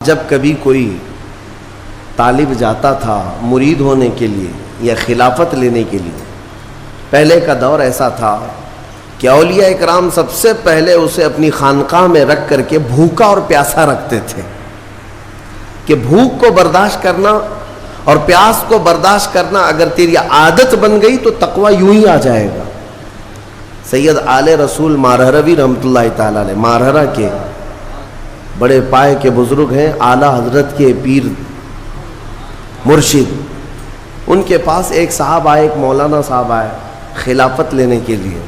جب کبھی کوئی طالب جاتا تھا مرید ہونے کے لیے یا خلافت لینے کے لیے، پہلے کا دور ایسا تھا کہ اولیاء اکرام سب سے پہلے اسے اپنی خانقاہ میں رکھ کر کے بھوکا اور پیاسا رکھتے تھے کہ بھوک کو برداشت کرنا اور پیاس کو برداشت کرنا اگر تیری عادت بن گئی تو تقوی یوں ہی آ جائے گا۔ سید آل رسول مارہروی رحمۃ اللہ تعالی علیہ، مارہرہ کے بڑے پائے کے بزرگ ہیں، اعلیٰ حضرت کے پیر مرشد، ان کے پاس ایک صاحب آئے، ایک مولانا صاحب آئے خلافت لینے کے لیے۔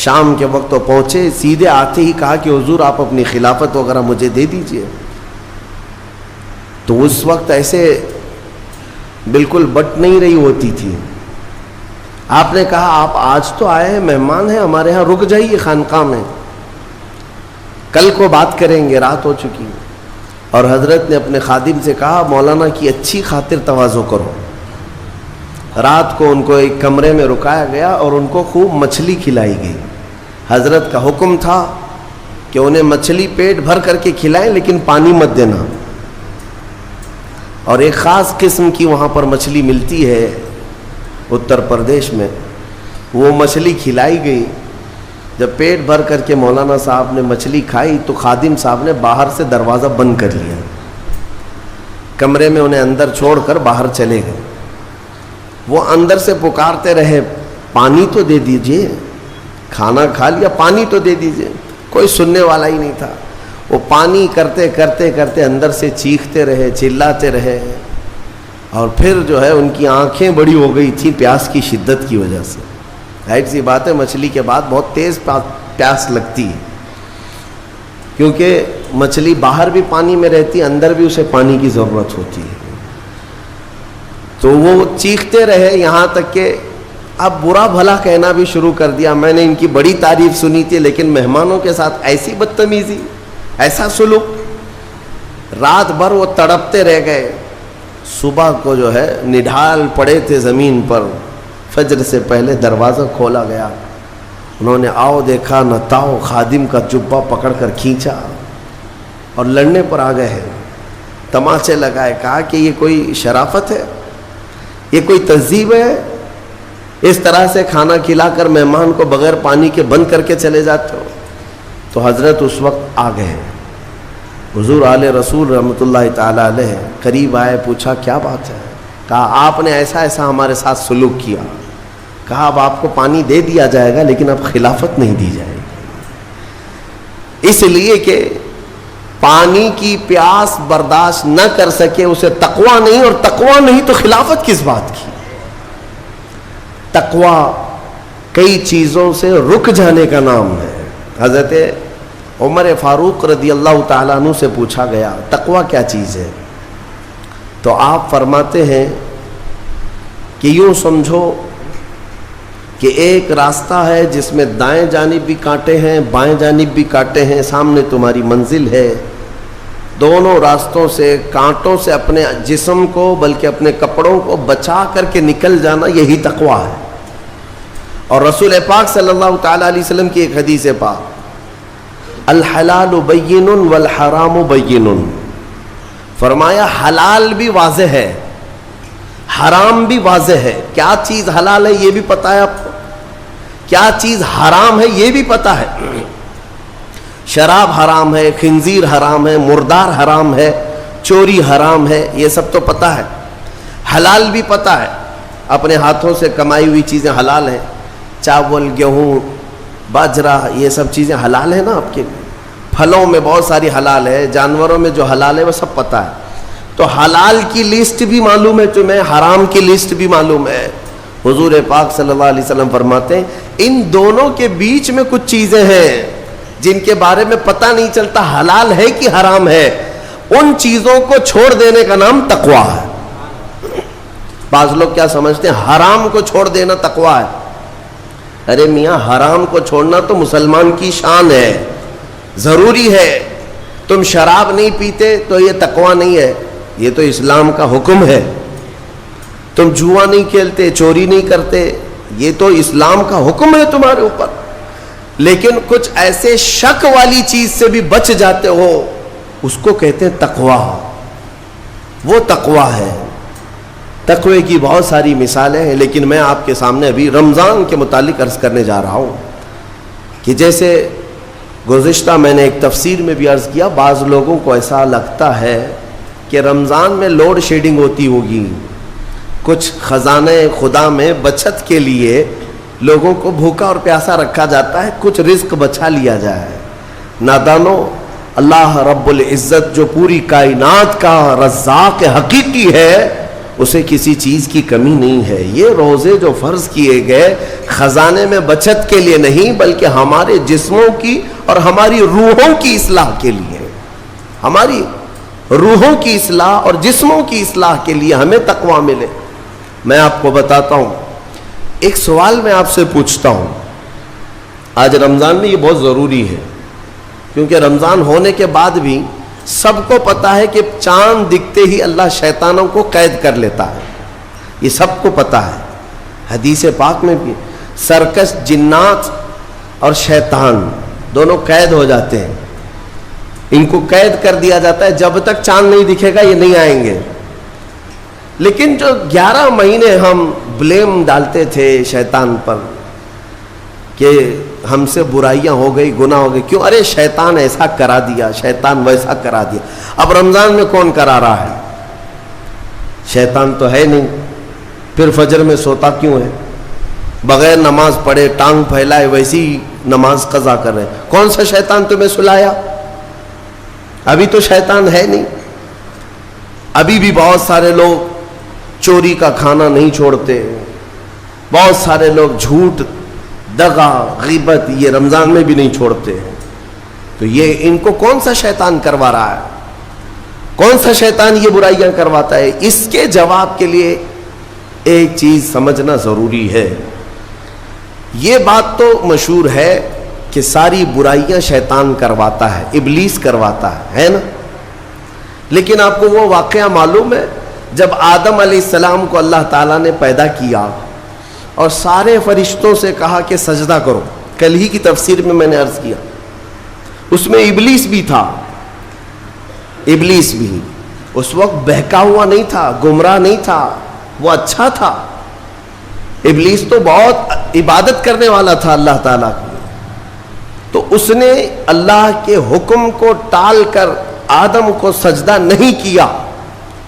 شام کے وقت تو پہنچے، سیدھے آتے ہی کہا کہ حضور آپ اپنی خلافت وغیرہ مجھے دے دیجئے۔ تو اس وقت ایسے بالکل بٹ نہیں رہی ہوتی تھی۔ آپ نے کہا آپ آج تو آئے ہیں، مہمان ہیں ہمارے ہاں، رک جائیے خانقاہ میں، کل کو بات کریں گے، رات ہو چکی۔ اور حضرت نے اپنے خادم سے کہا مولانا کی اچھی خاطر تواضع کرو۔ رات کو ان کو ایک کمرے میں رکایا گیا اور ان کو خوب مچھلی کھلائی گئی۔ حضرت کا حکم تھا کہ انہیں مچھلی پیٹ بھر کر کے کھلائیں لیکن پانی مت دینا، اور ایک خاص قسم کی وہاں پر مچھلی ملتی ہے اتر پردیش میں، وہ مچھلی کھلائی گئی۔ جب پیٹ بھر کر کے مولانا صاحب نے مچھلی کھائی تو خادم صاحب نے باہر سے دروازہ بند کر لیا، کمرے میں انہیں اندر چھوڑ کر باہر چلے گئے۔ وہ اندر سے پکارتے رہے پانی تو دے دیجئے، کھانا کھا لیا پانی تو دے دیجئے، کوئی سننے والا ہی نہیں تھا۔ وہ پانی کرتے کرتے کرتے اندر سے چیختے رہے، چلاتے رہے، اور پھر جو ہے ان کی آنکھیں بڑی ہو گئی تھیں پیاس کی شدت کی وجہ سے۔ ظاہر سی بات ہے مچھلی کے بعد بہت تیز پیاس لگتی ہے، کیونکہ مچھلی باہر بھی پانی میں رہتی ہے، اندر بھی اسے پانی کی ضرورت ہوتی ہے۔ تو وہ چیختے رہے یہاں تک کہ اب برا بھلا کہنا بھی شروع کر دیا، میں نے ان کی بڑی تعریف سنی تھی لیکن مہمانوں کے ساتھ ایسی بدتمیزی، ایسا سلوک۔ رات بھر وہ تڑپتے رہ گئے، صبح کو جو ہے نڈھال پڑے تھے زمین پر، فجر سے پہلے دروازہ کھولا گیا، انہوں نے آؤ دیکھا نہ تاؤ، خادم کا جبہ پکڑ کر کھینچا اور لڑنے پر آ گئے ہیں، تماچے لگائے۔ کہا کہ یہ کوئی شرافت ہے، یہ کوئی تہذیب ہے، اس طرح سے کھانا کھلا کر مہمان کو بغیر پانی کے بند کر کے چلے جاتے ہو؟ تو حضرت اس وقت آ گئے، حضور آل رسول رحمۃ اللہ تعالی علیہ قریب آئے، پوچھا کیا بات ہے؟ کہا آپ نے ایسا ایسا ہمارے ساتھ سلوک کیا۔ کہا اب آپ کو پانی دے دیا جائے گا لیکن اب خلافت نہیں دی جائے گی، اس لیے کہ پانی کی پیاس برداشت نہ کر سکے اسے تقوی نہیں، اور تقوی نہیں تو خلافت کس بات کی؟ تقوی کئی چیزوں سے رک جانے کا نام ہے۔ حضرت عمر فاروق رضی اللہ تعالیٰ عنہ سے پوچھا گیا تقوی کیا چیز ہے؟ تو آپ فرماتے ہیں کہ یوں سمجھو کہ ایک راستہ ہے جس میں دائیں جانب بھی کانٹے ہیں، بائیں جانب بھی کانٹے ہیں، سامنے تمہاری منزل ہے، دونوں راستوں سے کانٹوں سے اپنے جسم کو بلکہ اپنے کپڑوں کو بچا کر کے نکل جانا، یہی تقوی ہے۔ اور رسول پاک صلی اللہ تعالیٰ علیہ وسلم کی ایک حدیث پاک، الحلال بین والحرام بین، فرمایا حلال بھی واضح ہے، حرام بھی واضح ہے۔ کیا چیز حلال ہے یہ بھی پتہ ہے آپ کو، کیا چیز حرام ہے یہ بھی پتہ ہے۔ شراب حرام ہے، خنزیر حرام ہے، مردار حرام ہے، چوری حرام ہے، یہ سب تو پتہ ہے۔ حلال بھی پتہ ہے، اپنے ہاتھوں سے کمائی ہوئی چیزیں حلال ہیں، چاول، گیہوں، باجرہ، یہ سب چیزیں حلال ہیں نا آپ کے لیے۔ پھلوں میں بہت ساری حلال ہے، جانوروں میں جو حلال ہے وہ سب پتہ ہے۔ تو حلال کی لسٹ بھی معلوم ہے تمہیں، حرام کی لسٹ بھی معلوم ہے۔ حضور پاک صلی اللہ علیہ وسلم فرماتے ہیں ان دونوں کے بیچ میں کچھ چیزیں ہیں جن کے بارے میں پتہ نہیں چلتا حلال ہے کہ حرام ہے، ان چیزوں کو چھوڑ دینے کا نام تقوی ہے۔ بعض لوگ کیا سمجھتے ہیں حرام کو چھوڑ دینا تقوی ہے۔ ارے میاں حرام کو چھوڑنا تو مسلمان کی شان ہے، ضروری ہے۔ تم شراب نہیں پیتے تو یہ تقوی نہیں ہے، یہ تو اسلام کا حکم ہے۔ تم جوا نہیں کھیلتے، چوری نہیں کرتے، یہ تو اسلام کا حکم ہے تمہارے اوپر۔ لیکن کچھ ایسے شک والی چیز سے بھی بچ جاتے ہو اس کو کہتے ہیں تقویٰ. وہ تقویٰ ہے. تقوی کی بہت ساری مثالیں ہیں، لیکن میں آپ کے سامنے ابھی رمضان کے متعلق عرض کرنے جا رہا ہوں کہ جیسے گزشتہ میں نے ایک تفسیر میں بھی عرض کیا، بعض لوگوں کو ایسا لگتا ہے کہ رمضان میں لوڈ شیڈنگ ہوتی ہوگی، کچھ خزانہ خدا میں بچت کے لیے لوگوں کو بھوکا اور پیاسا رکھا جاتا ہے، کچھ رزق بچا لیا جائے. نادانو، اللہ رب العزت جو پوری کائنات کا رزاق حقیقی ہے، اسے کسی چیز کی کمی نہیں ہے. یہ روزے جو فرض کیے گئے خزانے میں بچت کے لیے نہیں، بلکہ ہمارے جسموں کی اور ہماری روحوں کی اصلاح کے لیے. ہماری روحوں کی اصلاح اور جسموں کی اصلاح کے لیے ہمیں تقویٰ ملے. میں آپ کو بتاتا ہوں، ایک سوال میں آپ سے پوچھتا ہوں. آج رمضان میں یہ بہت ضروری ہے، کیونکہ رمضان ہونے کے بعد بھی سب کو پتا ہے کہ چاند دکھتے ہی اللہ شیطانوں کو قید کر لیتا ہے. یہ سب کو پتا ہے. حدیث پاک میں بھی سرکش جنات اور شیطان دونوں قید ہو جاتے ہیں. ان کو قید کر دیا جاتا ہے، جب تک چاند نہیں دکھے گا یہ نہیں آئیں گے. لیکن جو 11 مہینے ہم بلیم ڈالتے تھے شیطان پر کہ ہم سے برائیاں ہو گئی، گناہ ہو گئی، کیوں؟ ارے شیطان ایسا کرا دیا، شیطان ویسا کرا دیا. اب رمضان میں کون کرا رہا ہے؟ شیطان تو ہے نہیں. پھر فجر میں سوتا کیوں ہے؟ بغیر نماز پڑھے ٹانگ پھیلائے ویسی نماز قضا کر رہے. کون سا شیطان تمہیں سلایا؟ ابھی تو شیطان ہے نہیں. ابھی بھی بہت سارے لوگ چوری کا کھانا نہیں چھوڑتے، بہت سارے لوگ جھوٹ، دغا، غیبت یہ رمضان میں بھی نہیں چھوڑتے. تو یہ ان کو کون سا شیطان کروا رہا ہے؟ کون سا شیطان یہ برائیاں کرواتا ہے؟ اس کے جواب کے لیے ایک چیز سمجھنا ضروری ہے. یہ بات تو مشہور ہے کہ ساری برائیاں شیطان کرواتا ہے، ابلیس کرواتا ہے نا؟ لیکن آپ کو وہ واقعہ معلوم ہے جب آدم علیہ السلام کو اللہ تعالیٰ نے پیدا کیا اور سارے فرشتوں سے کہا کہ سجدہ کرو. کل ہی کی تفسیر میں نے عرض کیا، اس میں ابلیس بھی تھا. ابلیس بھی اس وقت بہکا ہوا نہیں تھا، گمراہ نہیں تھا، وہ اچھا تھا. ابلیس تو بہت عبادت کرنے والا تھا اللہ تعالیٰ کی. تو اس نے اللہ کے حکم کو ٹال کر آدم کو سجدہ نہیں کیا،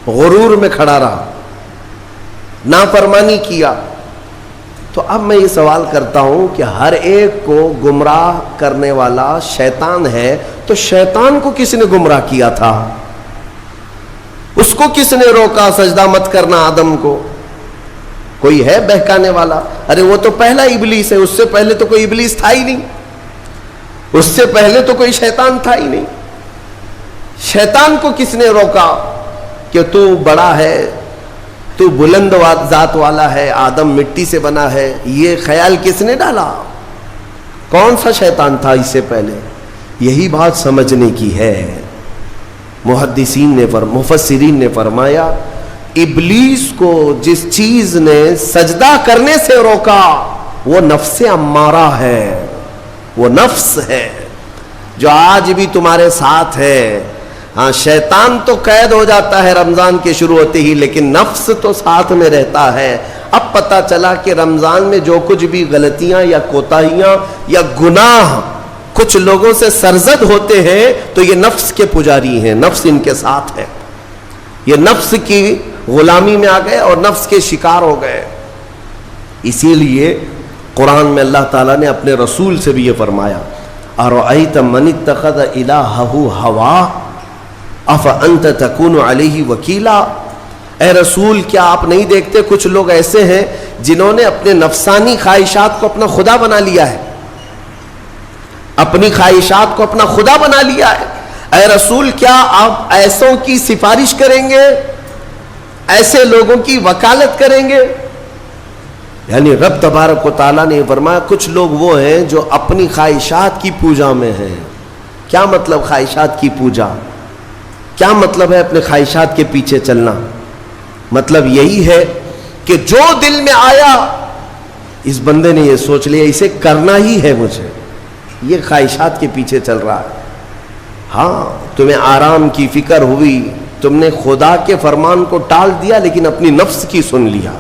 غرور میں کھڑا رہا، نافرمانی کیا. تو اب میں یہ سوال کرتا ہوں کہ ہر ایک کو گمراہ کرنے والا شیطان ہے، تو شیطان کو کس نے گمراہ کیا تھا؟ اس کو کس نے روکا سجدہ مت کرنا آدم کو؟ کوئی ہے بہکانے والا؟ ارے وہ تو پہلا ابلیس ہے، اس سے پہلے تو کوئی ابلیس تھا ہی نہیں، اس سے پہلے تو کوئی شیطان تھا ہی نہیں. شیطان کو کس نے روکا کہ تو بڑا ہے، تو بلند ذات والا ہے، آدم مٹی سے بنا ہے؟ یہ خیال کس نے ڈالا؟ کون سا شیطان تھا اس سے پہلے؟ یہی بات سمجھنے کی ہے. محدثین نے مفسرین نے فرمایا ابلیس کو جس چیز نے سجدہ کرنے سے روکا وہ نفس امارہ ہے، وہ نفس ہے جو آج بھی تمہارے ساتھ ہے. ہاں شیطان تو قید ہو جاتا ہے رمضان کے شروع ہوتے ہی، لیکن نفس تو ساتھ میں رہتا ہے. اب پتہ چلا کہ رمضان میں جو کچھ بھی غلطیاں یا کوتاہیاں یا گناہ کچھ لوگوں سے سرزد ہوتے ہیں تو یہ نفس کے پجاری ہیں، نفس ان کے ساتھ ہے. یہ نفس کی غلامی میں آ گئے اور نفس کے شکار ہو گئے. اسی لیے قرآن میں اللہ تعالیٰ نے اپنے رسول سے بھی یہ فرمایا اَرَأَيْتَ مَنِ اتَّخَذَ إِلَٰهَهُ هَوَاهُ أَفَأَنْتَ تَكُونُ عَلَيْهِ وَكِيلًا. اے رسول کیا آپ نہیں دیکھتے کچھ لوگ ایسے ہیں جنہوں نے اپنے نفسانی خواہشات کو اپنا خدا بنا لیا ہے، اپنی خواہشات کو اپنا خدا بنا لیا ہے. اے رسول کیا آپ ایسوں کی سفارش کریں گے، ایسے لوگوں کی وکالت کریں گے؟ یعنی رب تبارک و تعالیٰ نے فرمایا کچھ لوگ وہ ہیں جو اپنی خواہشات کی پوجا میں ہیں. کیا مطلب خواہشات کی پوجا؟ کیا مطلب ہے اپنے خواہشات کے پیچھے چلنا؟ مطلب یہی ہے کہ جو دل میں آیا اس بندے نے یہ سوچ لیا اسے کرنا ہی ہے، مجھے یہ خواہشات کے پیچھے چل رہا ہے. ہاں تمہیں آرام کی فکر ہوئی، تم نے خدا کے فرمان کو ٹال دیا لیکن اپنی نفس کی سن لیا۔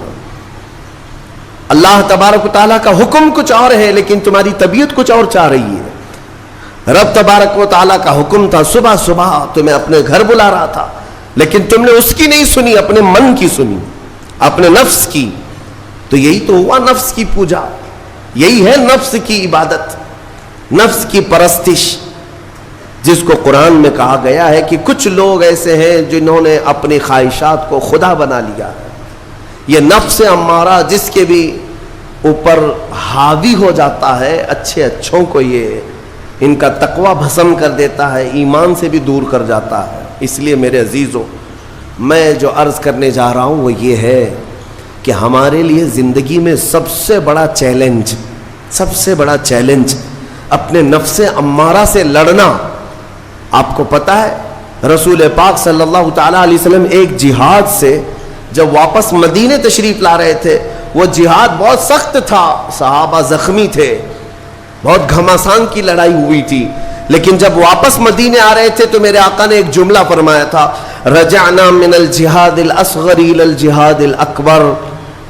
اللہ تبارک و تعالیٰ کا حکم کچھ اور ہے لیکن تمہاری طبیعت کچھ اور چاہ رہی ہے۔ رب تبارک و تعالیٰ کا حکم تھا صبح صبح تمہیں اپنے گھر بلا رہا تھا، لیکن تم نے اس کی نہیں سنی، اپنے من کی سنی، اپنے نفس کی۔ تو یہی تو ہوا نفس کی پوجا، یہی ہے نفس کی عبادت، نفس کی پرستش، جس کو قرآن میں کہا گیا ہے کہ کچھ لوگ ایسے ہیں جنہوں نے اپنی خواہشات کو خدا بنا لیا ہے۔ یہ نفس امارہ جس کے بھی اوپر حاوی ہو جاتا ہے، اچھے اچھوں کو یہ ان کا تقوی بھسم کر دیتا ہے، ایمان سے بھی دور کر جاتا ہے۔ اس لیے میرے عزیزوں، میں جو عرض کرنے جا رہا ہوں وہ یہ ہے کہ ہمارے لیے زندگی میں سب سے بڑا چیلنج اپنے نفس امارہ سے لڑنا۔ آپ کو پتہ ہے رسول پاک صلی اللہ تعالیٰ علیہ وسلم ایک جہاد سے جب واپس مدینے تشریف لا رہے تھے، وہ جہاد بہت سخت تھا، صحابہ زخمی تھے، بہت گھمسان کی لڑائی ہوئی تھی، لیکن جب واپس مدینے آ رہے تھے تو میرے آقا نے ایک جملہ فرمایا تھا، رجعنا من الجہاد الاصغر الى الجہاد الاکبر۔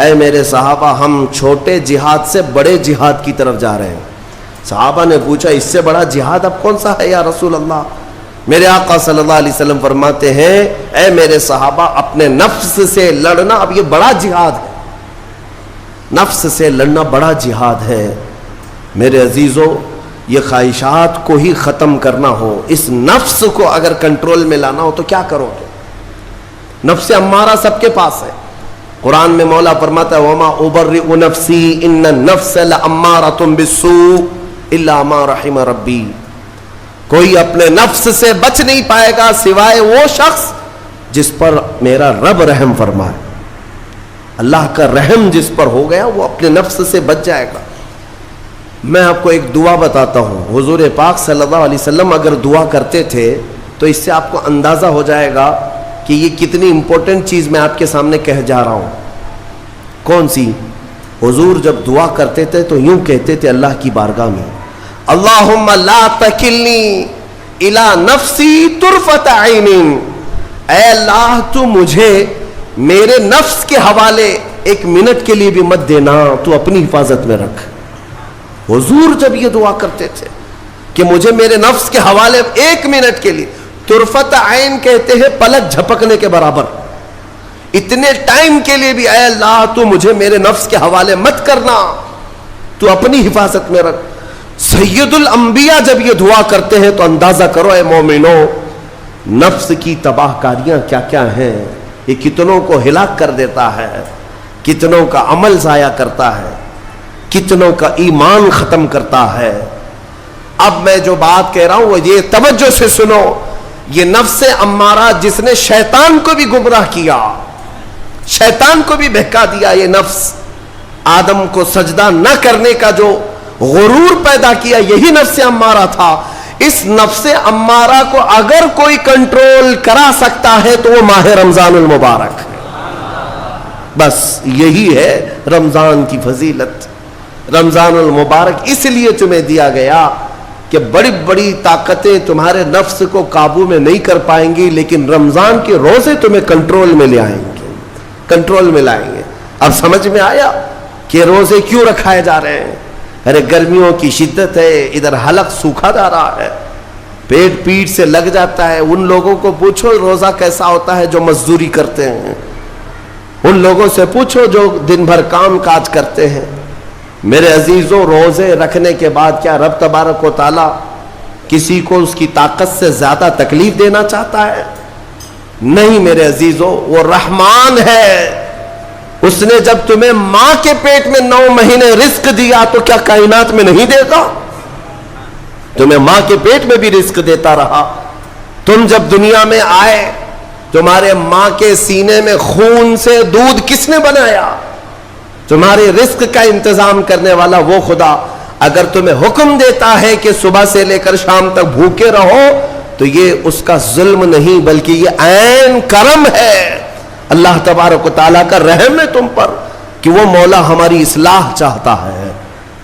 اے میرے صحابہ، ہم چھوٹے جہاد سے بڑے جہاد کی طرف جا رہے ہیں۔ صحابہ نے پوچھا اس سے بڑا جہاد اب کون سا ہے یا رسول اللہ؟ میرے آقا صلی اللہ علیہ وسلم فرماتے ہیں، اے میرے صحابہ، اپنے نفس سے لڑنا اب یہ بڑا جہاد ہے، نفس سے لڑنا بڑا جہاد ہے۔ میرے عزیزوں، یہ خواہشات کو ہی ختم کرنا ہو، اس نفس کو اگر کنٹرول میں لانا ہو تو کیا کرو گے؟ نفس امارہ سب کے پاس ہے۔ قرآن میں مولا فرماتا ہے وَمَا أُبَرِّئُ نَفْسِي إِنَّ النَّفْسَ لَأَمَّارَةٌ بِالسُّوءِ إِلَّا مَا رَحِمَ رَبِّي۔ کوئی اپنے نفس سے بچ نہیں پائے گا سوائے وہ شخص جس پر میرا رب رحم فرمائے۔ اللہ کا رحم جس پر ہو گیا وہ اپنے نفس سے بچ جائے گا۔ میں آپ کو ایک دعا بتاتا ہوں، حضور پاک صلی اللہ علیہ وسلم اگر دعا کرتے تھے تو اس سے آپ کو اندازہ ہو جائے گا کہ یہ کتنی امپورٹنٹ چیز میں آپ کے سامنے کہہ جا رہا ہوں۔ کون سی؟ حضور جب دعا کرتے تھے تو یوں کہتے تھے اللہ کی بارگاہ میں، اللہم لا تکلنی الی نفسی طرفۃ عین۔ اے اللہ تو مجھے میرے نفس کے حوالے ایک منٹ کے لیے بھی مت دینا، تو اپنی حفاظت میں رکھ۔ حضور جب یہ دعا کرتے تھے کہ مجھے میرے نفس کے حوالے ایک منٹ کے لیے، طرفۃ عین کہتے ہیں پلک جھپکنے کے برابر، اتنے ٹائم کے لیے بھی اے اللہ تو مجھے میرے نفس کے حوالے مت کرنا، تو اپنی حفاظت میں رکھ۔ سید الانبیاء جب یہ دعا کرتے ہیں تو اندازہ کرو اے مومنو، نفس کی تباہ کاریاں کیا کیا ہیں، یہ کتنوں کو ہلاک کر دیتا ہے، کتنوں کا عمل ضائع کرتا ہے، کتنوں کا ایمان ختم کرتا ہے۔ اب میں جو بات کہہ رہا ہوں وہ یہ توجہ سے سنو، یہ نفس امارہ جس نے شیطان کو بھی گمراہ کیا، شیطان کو بھی بہکا دیا، یہ نفس آدم کو سجدہ نہ کرنے کا جو غرور پیدا کیا، یہی نفس امارہ تھا۔ اس نفس امارہ کو اگر کوئی کنٹرول کرا سکتا ہے تو وہ ماہ رمضان المبارک، بس یہی ہے رمضان کی فضیلت۔ رمضان المبارک اس لیے تمہیں دیا گیا کہ بڑی بڑی طاقتیں تمہارے نفس کو قابو میں نہیں کر پائیں گی، لیکن رمضان کے روزے تمہیں کنٹرول میں لے آئیں گے، کنٹرول میں لائیں گے۔ اب سمجھ میں آیا کہ روزے کیوں رکھائے جا رہے ہیں؟ ارے گرمیوں کی شدت ہے، ادھر حلق سوکھا جا رہا ہے، پیٹ سے لگ جاتا ہے۔ ان لوگوں کو پوچھو روزہ کیسا ہوتا ہے جو مزدوری کرتے ہیں، ان لوگوں سے پوچھو جو دن بھر کام کاج کرتے ہیں۔ میرے عزیزوں، روزے رکھنے کے بعد کیا رب تبارک و تعالی کسی کو اس کی طاقت سے زیادہ تکلیف دینا چاہتا ہے؟ نہیں میرے عزیزوں، وہ رحمان ہے۔ اس نے جب تمہیں ماں کے پیٹ میں 9 مہینے رزق دیا تو کیا کائنات میں نہیں دے گا؟ تمہیں ماں کے پیٹ میں بھی رزق دیتا رہا۔ تم جب دنیا میں آئے، تمہارے ماں کے سینے میں خون سے دودھ کس نے بنایا؟ تمہارے رزق کا انتظام کرنے والا وہ خدا۔ اگر تمہیں حکم دیتا ہے کہ صبح سے لے کر شام تک بھوکے رہو تو یہ اس کا ظلم نہیں بلکہ یہ عین کرم ہے، اللہ تبارک و تعالیٰ کا رحم ہے تم پر کہ وہ مولا ہماری اصلاح چاہتا ہے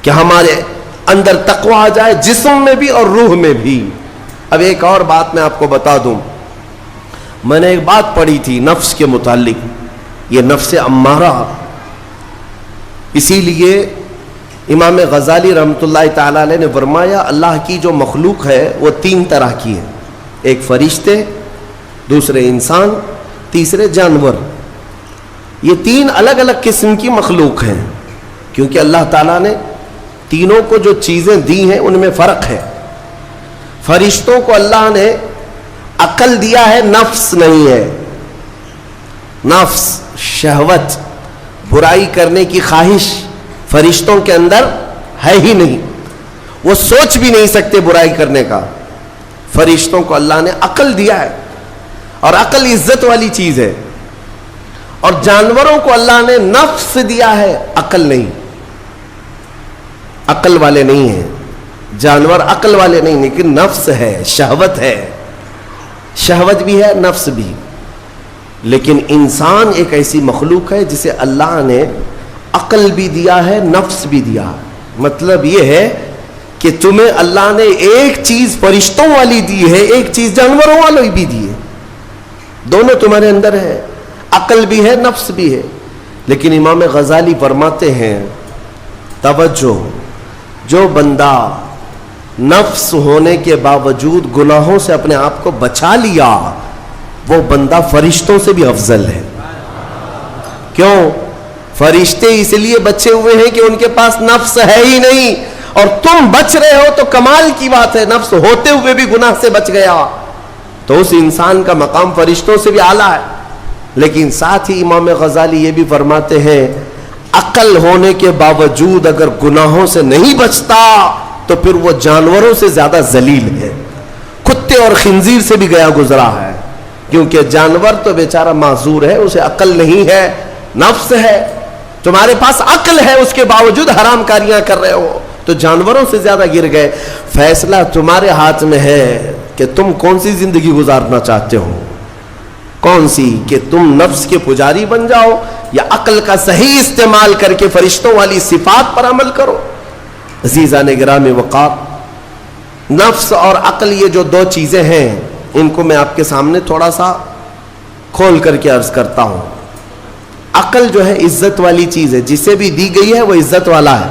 کہ ہمارے اندر تقویٰ آ جائے، جسم میں بھی اور روح میں بھی۔ اب ایک اور بات میں آپ کو بتا دوں، میں نے ایک بات پڑھی تھی نفس کے متعلق، یہ نفس امارہ، اسی لیے امام غزالی رحمۃ اللہ تعالی علیہ نے فرمایا اللہ کی جو مخلوق ہے وہ 3 طرح کی ہے، ایک فرشتے، دوسرے انسان، تیسرے جانور۔ یہ 3 الگ الگ قسم کی مخلوق ہیں، کیونکہ اللہ تعالیٰ نے تینوں کو جو چیزیں دی ہیں ان میں فرق ہے۔ فرشتوں کو اللہ نے عقل دیا ہے، نفس نہیں ہے۔ نفس، شہوت، برائی کرنے کی خواہش فرشتوں کے اندر ہے ہی نہیں، وہ سوچ بھی نہیں سکتے برائی کرنے کا۔ فرشتوں کو اللہ نے عقل دیا ہے، اور عقل عزت والی چیز ہے۔ اور جانوروں کو اللہ نے نفس دیا ہے، عقل نہیں، عقل والے نہیں ہیں جانور، عقل والے نہیں، لیکن نفس ہے، شہوت ہے، شہوت بھی ہے، نفس بھی۔ لیکن انسان ایک ایسی مخلوق ہے جسے اللہ نے عقل بھی دیا ہے، نفس بھی دیا ہے۔ مطلب یہ ہے کہ تمہیں اللہ نے ایک چیز فرشتوں والی دی ہے، ایک چیز جانوروں والی بھی دی ہے، دونوں تمہارے اندر ہے، عقل بھی ہے، نفس بھی ہے۔ لیکن امام غزالی فرماتے ہیں توجہ، جو بندہ نفس ہونے کے باوجود گناہوں سے اپنے آپ کو بچا لیا، وہ بندہ فرشتوں سے بھی افضل ہے۔ کیوں؟ فرشتے اس لیے بچے ہوئے ہیں کہ ان کے پاس نفس ہے ہی نہیں، اور تم بچ رہے ہو تو کمال کی بات ہے، نفس ہوتے ہوئے بھی گناہ سے بچ گیا تو اس انسان کا مقام فرشتوں سے بھی اعلیٰ ہے۔ لیکن ساتھ ہی امام غزالی یہ بھی فرماتے ہیں عقل ہونے کے باوجود اگر گناہوں سے نہیں بچتا تو پھر وہ جانوروں سے زیادہ ذلیل ہے، کتے اور خنزیر سے بھی گیا گزرا ہے، کیونکہ جانور تو بیچارہ معذور ہے، اسے عقل نہیں ہے، نفس ہے۔ تمہارے پاس عقل ہے، اس کے باوجود حرام کاریاں کر رہے ہو تو جانوروں سے زیادہ گر گئے۔ فیصلہ تمہارے ہاتھ میں ہے کہ تم کون سی زندگی گزارنا چاہتے ہو، کون سی، کہ تم نفس کے پجاری بن جاؤ یا عقل کا صحیح استعمال کر کے فرشتوں والی صفات پر عمل کرو۔ عزیزان گرامی وقار، نفس اور عقل یہ جو 2 چیزیں ہیں، ان کو میں آپ کے سامنے تھوڑا سا کھول کر کے عرض کرتا ہوں۔ عقل جو ہے عزت والی چیز ہے، جسے بھی دی گئی ہے وہ عزت والا ہے۔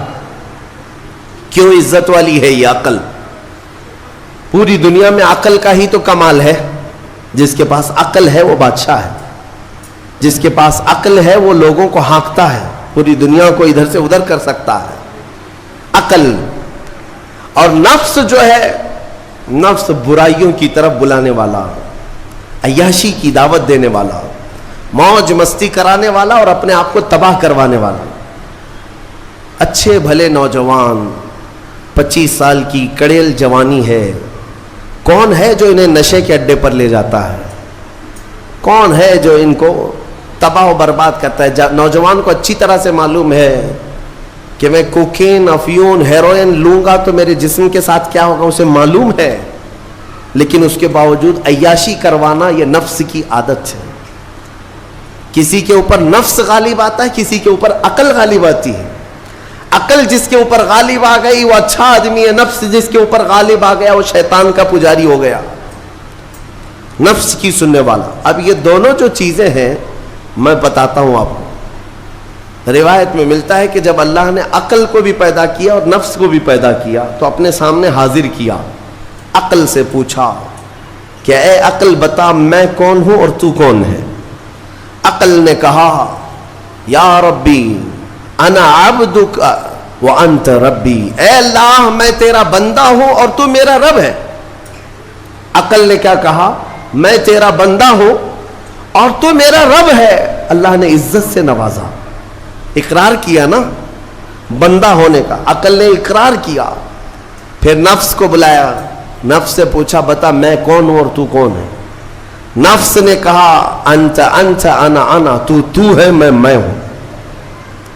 کیوں عزت والی ہے یہ عقل؟ پوری دنیا میں عقل کا ہی تو کمال ہے، جس کے پاس عقل ہے وہ بادشاہ ہے، جس کے پاس عقل ہے وہ لوگوں کو ہانکتا ہے، پوری دنیا کو ادھر سے ادھر کر سکتا ہے۔ عقل اور نفس جو ہے، نفس برائیوں کی طرف بلانے والا، عیاشی کی دعوت دینے والا، موج مستی کرانے والا اور اپنے آپ کو تباہ کروانے والا۔ اچھے بھلے نوجوان، 25 سال کی کڑیل جوانی ہے، کون ہے جو انہیں نشے کے اڈے پر لے جاتا ہے؟ کون ہے جو ان کو تباہ و برباد کرتا ہے؟ نوجوان کو اچھی طرح سے معلوم ہے کہ میں کوکین، افیون، ہیروئن لوں گا تو میرے جسم کے ساتھ کیا ہوگا، اسے معلوم ہے، لیکن اس کے باوجود عیاشی کروانا یہ نفس کی عادت ہے۔ کسی کے اوپر نفس غالب آتا ہے، کسی کے اوپر عقل غالب آتی ہے۔ عقل جس کے اوپر غالب آ گئی وہ اچھا آدمی ہے، نفس جس کے اوپر غالب آ گیا وہ شیطان کا پجاری ہو گیا، نفس کی سننے والا۔ اب یہ دونوں جو چیزیں ہیں میں بتاتا ہوں آپ کو۔ روایت میں ملتا ہے کہ جب اللہ نے عقل کو بھی پیدا کیا اور نفس کو بھی پیدا کیا تو اپنے سامنے حاضر کیا، عقل سے پوچھا کہ اے عقل بتا میں کون ہوں اور تو کون ہے؟ عقل نے کہا یا ربی انا عبدک وانت ربی، اے اللہ میں تیرا بندہ ہوں اور تو میرا رب ہے۔ عقل نے کیا کہا؟ میں تیرا بندہ ہوں اور تو میرا رب ہے۔ اللہ نے عزت سے نوازا، اقرار کیا نا بندہ ہونے کا، عقل نے اقرار کیا۔ پھر نفس کو بلایا، نفس سے پوچھا بتا میں کون ہوں اور تو کون ہے؟ نفس نے کہا انت انت انا انا، تو ہے میں ہوں۔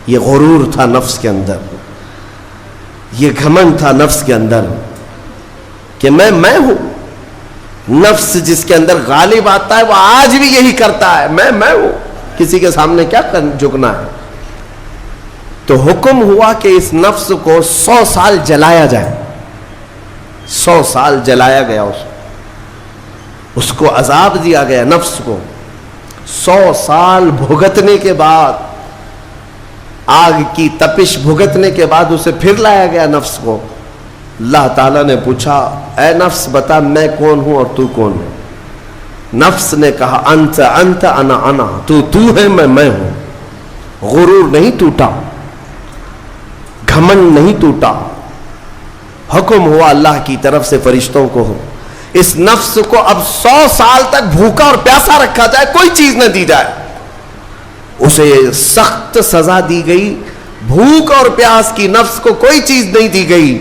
یہ غرور تھا نفس کے اندر، یہ گھمنڈ تھا نفس کے اندر کہ میں ہوں۔ نفس جس کے اندر غالب آتا ہے وہ آج بھی یہی کرتا ہے، میں ہوں، کسی کے سامنے کیا جھکنا ہے۔ تو حکم ہوا کہ اس نفس کو 100 سال جلایا جائے۔ 100 سال جلایا گیا اس کو۔ اس کو عذاب دیا گیا نفس کو. 100 سال بھگتنے کے بعد, آگ کی تپش بھگتنے کے بعد اسے پھر لایا گیا نفس کو. اللہ تعالیٰ نے پوچھا اے نفس بتا میں کون ہوں اور تو کون ہے؟ نفس نے کہا انت انت انا انا, تو ہے میں ہوں. غرور نہیں ٹوٹا, گھمنڈ نہیں ٹوٹا. حکم ہوا اللہ کی طرف سے فرشتوں کو, اس نفس کو اب 100 سال تک بھوکا اور پیاسا رکھا جائے, کوئی چیز نہ دی جائے. اسے سخت سزا دی گئی. بھوک اور پیاس کی نفس کو کوئی چیز نہیں دی گئی.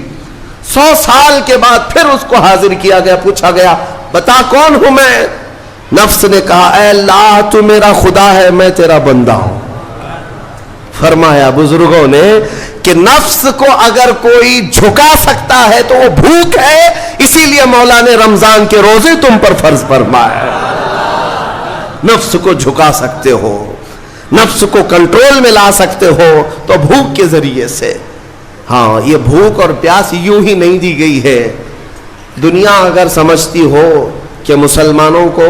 100 سال کے بعد پھر اس کو حاضر کیا گیا, پوچھا گیا بتا کون ہوں میں؟ نفس نے کہا اے اللہ تو میرا خدا ہے, میں تیرا بندہ ہوں. فرمایا بزرگوں نے کہ نفس کو اگر کوئی جھکا سکتا ہے تو وہ بھوک ہے, اسی لیے مولا نے رمضان کے روزے تم پر فرض فرمایا. نفس کو جھکا سکتے ہو, نفس کو کنٹرول میں لا سکتے ہو تو بھوک کے ذریعے سے. ہاں یہ بھوک اور پیاس یوں ہی نہیں دی گئی ہے. دنیا اگر سمجھتی ہو کہ مسلمانوں کو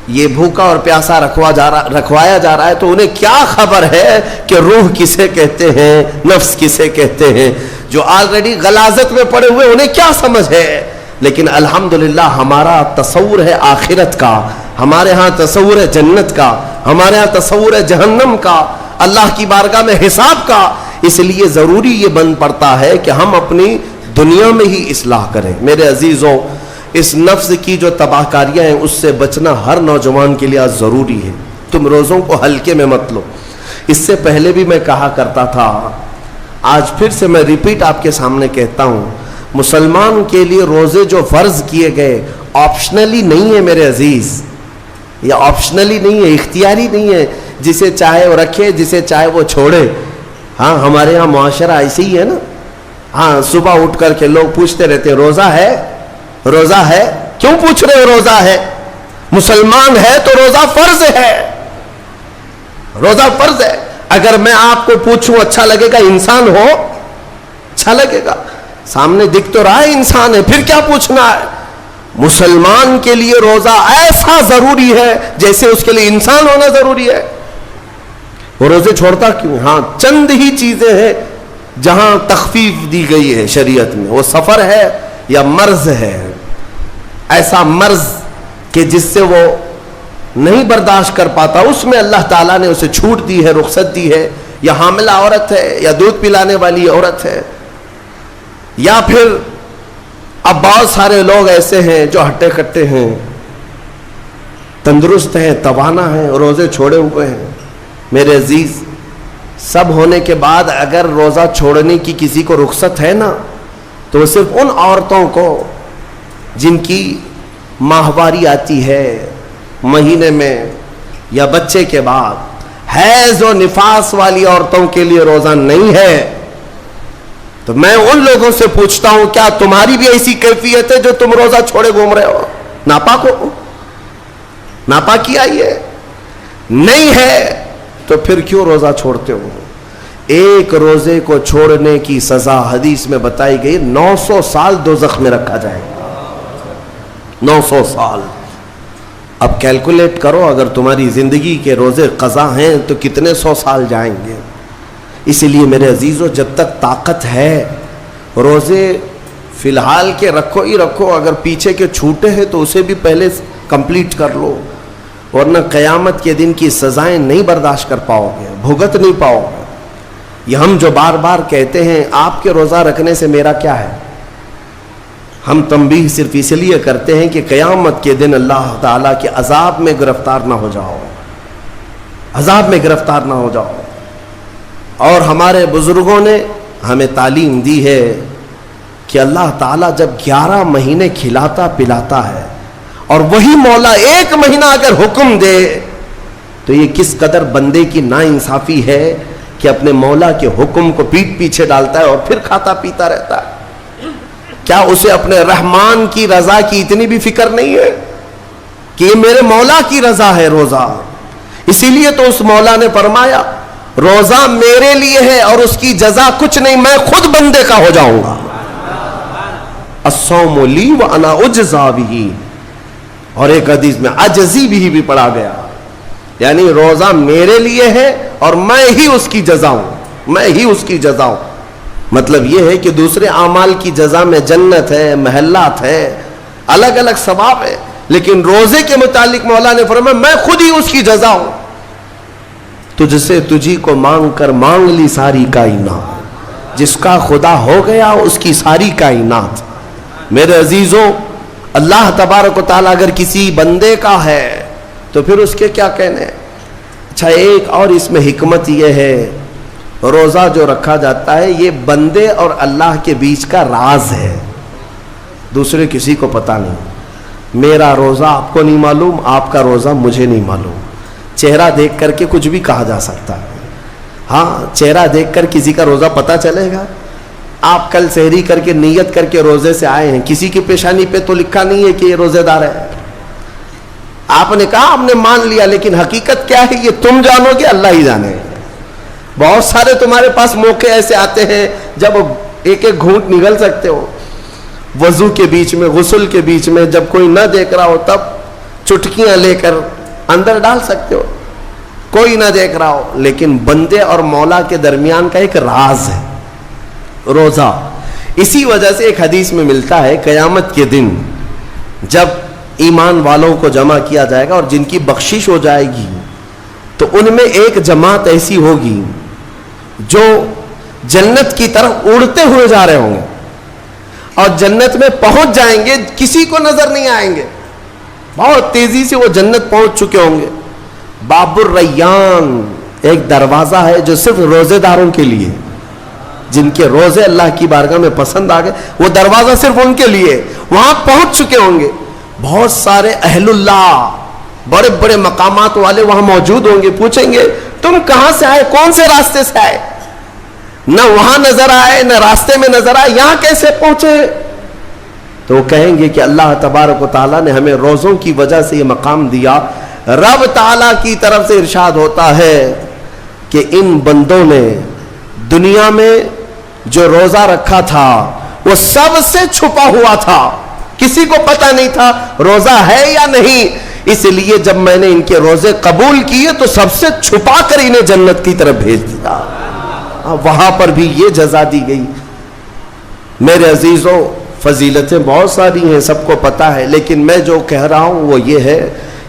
یہ بھوکا اور پیاسا رکھوایا جا رہا ہے تو انہیں کیا خبر ہے کہ روح کسے کہتے ہیں, نفس کسے کہتے ہیں. جو آلریڈی غلاظت میں پڑے ہوئے انہیں کیا سمجھ ہے. لیکن الحمدللہ ہمارا تصور ہے آخرت کا, ہمارے ہاں تصور ہے جنت کا, ہمارے ہاں تصور ہے جہنم کا, اللہ کی بارگاہ میں حساب کا. اس لیے ضروری یہ بن پڑتا ہے کہ ہم اپنی دنیا میں ہی اصلاح کریں. میرے عزیزوں, اس نفس کی جو تباہ کاریاں ہیں اس سے بچنا ہر نوجوان کے لیے ضروری ہے. تم روزوں کو ہلکے میں مت لو. اس سے پہلے بھی میں کہا کرتا تھا, آج پھر سے میں ریپیٹ آپ کے سامنے کہتا ہوں, مسلمان کے لیے روزے جو فرض کیے گئے آپشنلی نہیں ہے میرے عزیز. یہ آپشنلی نہیں ہے, اختیاری نہیں ہے. جسے چاہے وہ رکھے, جسے چاہے وہ چھوڑے. ہاں ہمارے یہاں معاشرہ ایسے ہی ہے نا. ہاں صبح اٹھ کر کے لوگ پوچھتے رہتے روزہ ہے, روزہ ہے. کیوں پوچھ رہے ہو روزہ ہے؟ مسلمان ہے تو روزہ فرض ہے, روزہ فرض ہے. اگر میں آپ کو پوچھوں اچھا لگے گا؟ انسان ہو اچھا لگے گا, سامنے دکھ تو رہا ہے انسان ہے, پھر کیا پوچھنا ہے. مسلمان کے لیے روزہ ایسا ضروری ہے جیسے اس کے لیے انسان ہونا ضروری ہے. وہ روزے چھوڑتا کیوں؟ ہاں چند ہی چیزیں ہیں جہاں تخفیف دی گئی ہے شریعت میں. وہ سفر ہے یا مرض ہے, ایسا مرض کہ جس سے وہ نہیں برداشت کر پاتا, اس میں اللہ تعالیٰ نے اسے چھوٹ دی ہے, رخصت دی ہے. یا حاملہ عورت ہے, یا دودھ پلانے والی عورت ہے, یا پھر اب بہت سارے لوگ ایسے ہیں جو ہٹے کٹے ہیں, تندرست ہیں, توانا ہیں, روزے چھوڑے ہوئے ہیں. میرے عزیز, سب ہونے کے بعد اگر روزہ چھوڑنے کی کسی کو رخصت ہے نا, تو صرف ان عورتوں کو جن کی ماہواری آتی ہے مہینے میں یا بچے کے بعد, حیض و نفاس والی عورتوں کے لیے روزہ نہیں ہے. تو میں ان لوگوں سے پوچھتا ہوں کیا تمہاری بھی ایسی کیفیت ہے جو تم روزہ چھوڑے گھوم رہے ہو؟ ناپاک ہو, ناپاکی آئی ہے؟ نہیں ہے تو پھر کیوں روزہ چھوڑتے ہو؟ ایک روزے کو چھوڑنے کی سزا حدیث میں بتائی گئی 900 سال دوزخ میں رکھا جائے گا. 900 سال. اب کیلکولیٹ کرو, اگر تمہاری زندگی کے روزے قضا ہیں تو کتنے 100 سال جائیں گے. اسی لیے میرے عزیزو, جب تک طاقت ہے روزے فی الحال کے رکھو ہی رکھو. اگر پیچھے کے چھوٹے ہیں تو اسے بھی پہلے کمپلیٹ کر لو, ورنہ قیامت کے دن کی سزائیں نہیں برداشت کر پاؤ گے, بھگت نہیں پاؤ گے. یہ ہم جو بار بار کہتے ہیں آپ کے روزہ رکھنے سے میرا کیا ہے, ہم تنبیہ صرف اس لیے کرتے ہیں کہ قیامت کے دن اللہ تعالیٰ کے عذاب میں گرفتار نہ ہو جاؤ, عذاب میں گرفتار نہ ہو جاؤ. اور ہمارے بزرگوں نے ہمیں تعلیم دی ہے کہ اللہ تعالیٰ جب 11 مہینے کھلاتا پلاتا ہے اور وہی مولا 1 مہینہ اگر حکم دے تو یہ کس قدر بندے کی ناانصافی ہے کہ اپنے مولا کے حکم کو پیٹ پیچھے ڈالتا ہے اور پھر کھاتا پیتا رہتا ہے. کیا اسے اپنے رحمان کی رضا کی اتنی بھی فکر نہیں ہے کہ یہ میرے مولا کی رضا ہے روزہ؟ اسی لیے تو اس مولا نے فرمایا روزہ میرے لیے ہے اور اس کی جزا کچھ نہیں, میں خود بندے کا ہو جاؤں گا. الصوم لی وانا اجزا بہ, اور ایک حدیث میں عجزی بھی پڑھا گیا، یعنی روزہ میرے لیے ہے اور میں ہی اس کی جزا ہوں، میں ہی اس کی جزا ہوں۔ مطلب یہ ہے کہ دوسرے اعمال کی جزا میں جنت ہے، محلات ہے، الگ الگ ثواب ہے، لیکن روزے کے متعلق مولا نے فرمایا میں خود ہی اس کی جزا ہوں۔ تجھ سے تجھی کو مانگ کر مانگ لی ساری کائنات، جس کا خدا ہو گیا اس کی ساری کائنات۔ میرے عزیزوں، اللہ تبارک و تعالیٰ اگر کسی بندے کا ہے تو پھر اس کے کیا کہنے۔ اچھا، ایک اور اس میں حکمت یہ ہے، روزہ جو رکھا جاتا ہے یہ بندے اور اللہ کے بیچ کا راز ہے، دوسرے کسی کو پتہ نہیں۔ میرا روزہ آپ کو نہیں معلوم، آپ کا روزہ مجھے نہیں معلوم۔ چہرہ دیکھ کر کے کچھ بھی کہا جا سکتا ہے، ہاں چہرہ دیکھ کر کسی کا روزہ پتہ چلے گا۔ آپ کل سحری کر کے نیت کر کے روزے سے آئے ہیں، کسی کی پیشانی پہ تو لکھا نہیں ہے کہ یہ روزے دار ہے، آپ نے کہا آپ نے مان لیا، لیکن حقیقت کیا ہے یہ تم جانو گے، اللہ ہی جانے گا۔ بہت سارے تمہارے پاس موقع ایسے آتے ہیں جب ایک ایک گھونٹ نگل سکتے ہو، وضو کے بیچ میں، غسل کے بیچ میں، جب کوئی نہ دیکھ رہا ہو تب چٹکیاں لے کر اندر ڈال سکتے ہو، کوئی نہ دیکھ رہا ہو۔ لیکن بندے اور مولا کے درمیان کا ایک راز ہے روزہ۔ اسی وجہ سے ایک حدیث میں ملتا ہے قیامت کے دن جب ایمان والوں کو جمع کیا جائے گا اور جن کی بخشش ہو جائے گی تو ان میں ایک جماعت ایسی ہوگی جو جنت کی طرف اڑتے ہوئے جا رہے ہوں گے اور جنت میں پہنچ جائیں گے، کسی کو نظر نہیں آئیں گے، بہت تیزی سے وہ جنت پہنچ چکے ہوں گے۔ باب الریان ایک دروازہ ہے جو صرف روزے داروں کے لیے، جن کے روزے اللہ کی بارگاہ میں پسند آ گئے، وہ دروازہ صرف ان کے لیے، وہاں پہنچ چکے ہوں گے۔ بہت سارے اہل اللہ، بڑے بڑے مقامات والے وہاں موجود ہوں گے، پوچھیں گے تم کہاں سے آئے، کون سے راستے سے آئے؟ نہ وہاں نظر آئے نہ راستے میں نظر آئے، یہاں کیسے پہنچے؟ تو وہ کہیں گے کہ اللہ تبارک و تعالیٰ نے ہمیں روزوں کی وجہ سے یہ مقام دیا۔ رب تعالیٰ کی طرف سے ارشاد ہوتا ہے کہ ان بندوں نے دنیا میں جو روزہ رکھا تھا وہ سب سے چھپا ہوا تھا، کسی کو پتہ نہیں تھا روزہ ہے یا نہیں، اس لیے جب میں نے ان کے روزے قبول کیے تو سب سے چھپا کر انہیں جنت کی طرف بھیج دیا۔ وہاں پر بھی یہ جزا دی گئی۔ میرے عزیزوں، فضیلتیں بہت ساری ہیں، سب کو پتہ ہے، لیکن میں جو کہہ رہا ہوں وہ یہ ہے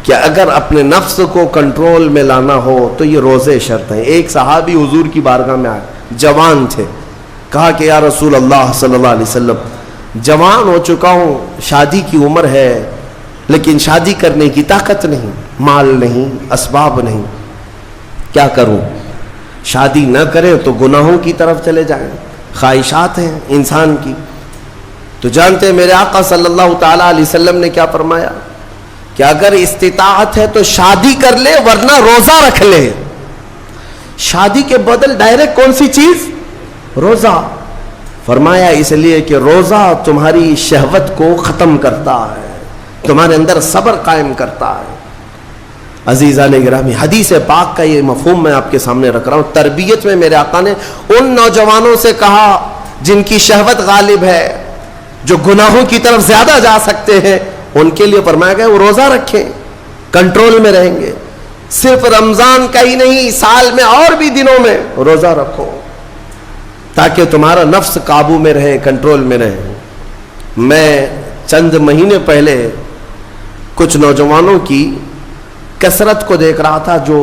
کہ اگر اپنے نفس کو کنٹرول میں لانا ہو تو یہ روزے شرط ہیں۔ ایک صحابی حضور کی بارگاہ میں آئے، جوان تھے، کہا کہ یا رسول اللہ صلی اللہ علیہ وسلم، جوان ہو چکا ہوں، شادی کی عمر ہے، لیکن شادی کرنے کی طاقت نہیں، مال نہیں، اسباب نہیں، کیا کروں؟ شادی نہ کرے تو گناہوں کی طرف چلے جائیں، خواہشات ہیں انسان کی۔ تو جانتے ہیں میرے آقا صلی اللہ تعالیٰ علیہ وسلم نے کیا فرمایا کہ اگر استطاعت ہے تو شادی کر لے ورنہ روزہ رکھ لے۔ شادی کے بدل ڈائریکٹ کون سی چیز؟ روزہ۔ فرمایا اس لیے کہ روزہ تمہاری شہوت کو ختم کرتا ہے، تمہارے اندر صبر قائم کرتا ہے۔ عزیزان گرامی، حدیث پاک کا یہ مفہوم میں آپ کے سامنے رکھ رہا ہوں۔ تربیت میں میرے آقا نے ان نوجوانوں سے کہا جن کی شہوت غالب ہے، جو گناہوں کی طرف زیادہ جا سکتے ہیں، ان کے لیے فرمایا گیا وہ روزہ رکھیں، کنٹرول میں رہیں گے۔ صرف رمضان کا ہی نہیں، سال میں اور بھی دنوں میں روزہ رکھو تاکہ تمہارا نفس قابو میں رہے، کنٹرول میں رہے۔ میں چند مہینے پہلے کچھ نوجوانوں کی کثرت کو دیکھ رہا تھا جو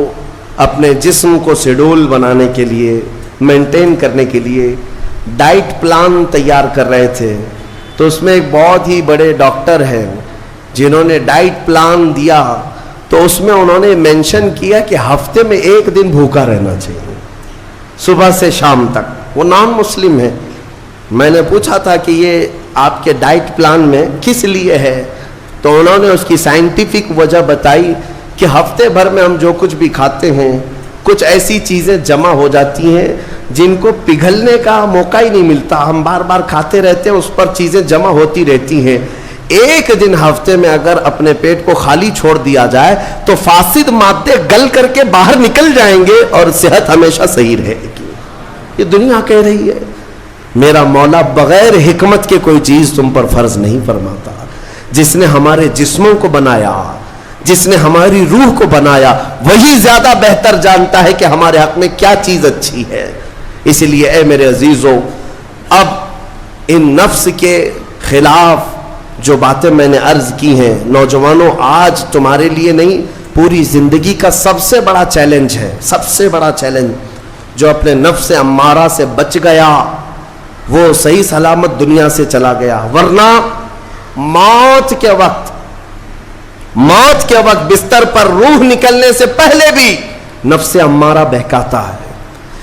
اپنے جسم کو شیڈول بنانے کے لیے، مینٹین کرنے کے لیے ڈائٹ پلان تیار کر رہے تھے۔ تو اس میں ایک بہت ہی بڑے ڈاکٹر ہیں جنہوں نے ڈائٹ پلان دیا، تو اس میں انہوں نے مینشن کیا کہ ہفتے میں ایک دن بھوکا رہنا چاہیے، صبح سے شام تک۔ وہ نان مسلم ہے۔ میں نے پوچھا تھا کہ یہ آپ کے ڈائٹ پلان میں کس لیے ہے؟ تو انہوں نے اس کی سائنٹیفک وجہ بتائی کہ ہفتے بھر میں ہم جو کچھ بھی کھاتے ہیں، کچھ ایسی چیزیں جمع ہو جاتی ہیں جن کو پگھلنے کا موقع ہی نہیں ملتا، ہم بار بار کھاتے رہتے ہیں، اس پر چیزیں جمع ہوتی رہتی ہیں۔ ایک دن ہفتے میں اگر اپنے پیٹ کو خالی چھوڑ دیا جائے تو فاسد مادے گل کر کے باہر نکل جائیں گے اور صحت ہمیشہ صحیح رہے گی۔ یہ دنیا کہہ رہی ہے۔ میرا مولا بغیر حکمت کے کوئی چیز تم پر فرض نہیں فرماتا۔ جس نے ہمارے جسموں کو بنایا، جس نے ہماری روح کو بنایا، وہی زیادہ بہتر جانتا ہے کہ ہمارے حق میں کیا چیز اچھی ہے۔ اس لیے اے میرے عزیزوں، اب ان نفس کے خلاف جو باتیں میں نے عرض کی ہیں، نوجوانوں، آج تمہارے لیے نہیں، پوری زندگی کا سب سے بڑا چیلنج ہے، سب سے بڑا چیلنج۔ جو اپنے نفس امارہ سے بچ گیا وہ صحیح سلامت دنیا سے چلا گیا، ورنہ موت کے وقت بستر پر روح نکلنے سے پہلے بھی نفس امارہ بہکاتا ہے۔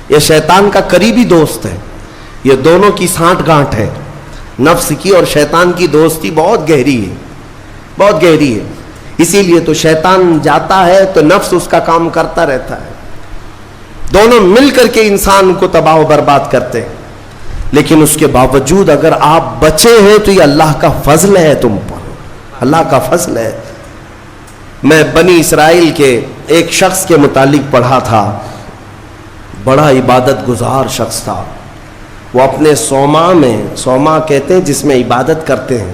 یہ شیطان کا قریبی دوست ہے، یہ دونوں کی سانٹھ گانٹھ ہے، نفس کی اور شیطان کی دوستی بہت گہری ہے، بہت گہری ہے۔ اسی لیے تو شیطان جاتا ہے تو نفس اس کا کام کرتا رہتا ہے، دونوں مل کر کے انسان کو تباہ و برباد کرتے ہیں۔ لیکن اس کے باوجود اگر آپ بچے ہیں تو یہ اللہ کا فضل ہے تم پر، اللہ کا فضل ہے۔ میں بنی اسرائیل کے ایک شخص کے متعلق پڑھا تھا، بڑا عبادت گزار شخص تھا۔ وہ اپنے صومعہ کہتے ہیں جس میں عبادت کرتے ہیں،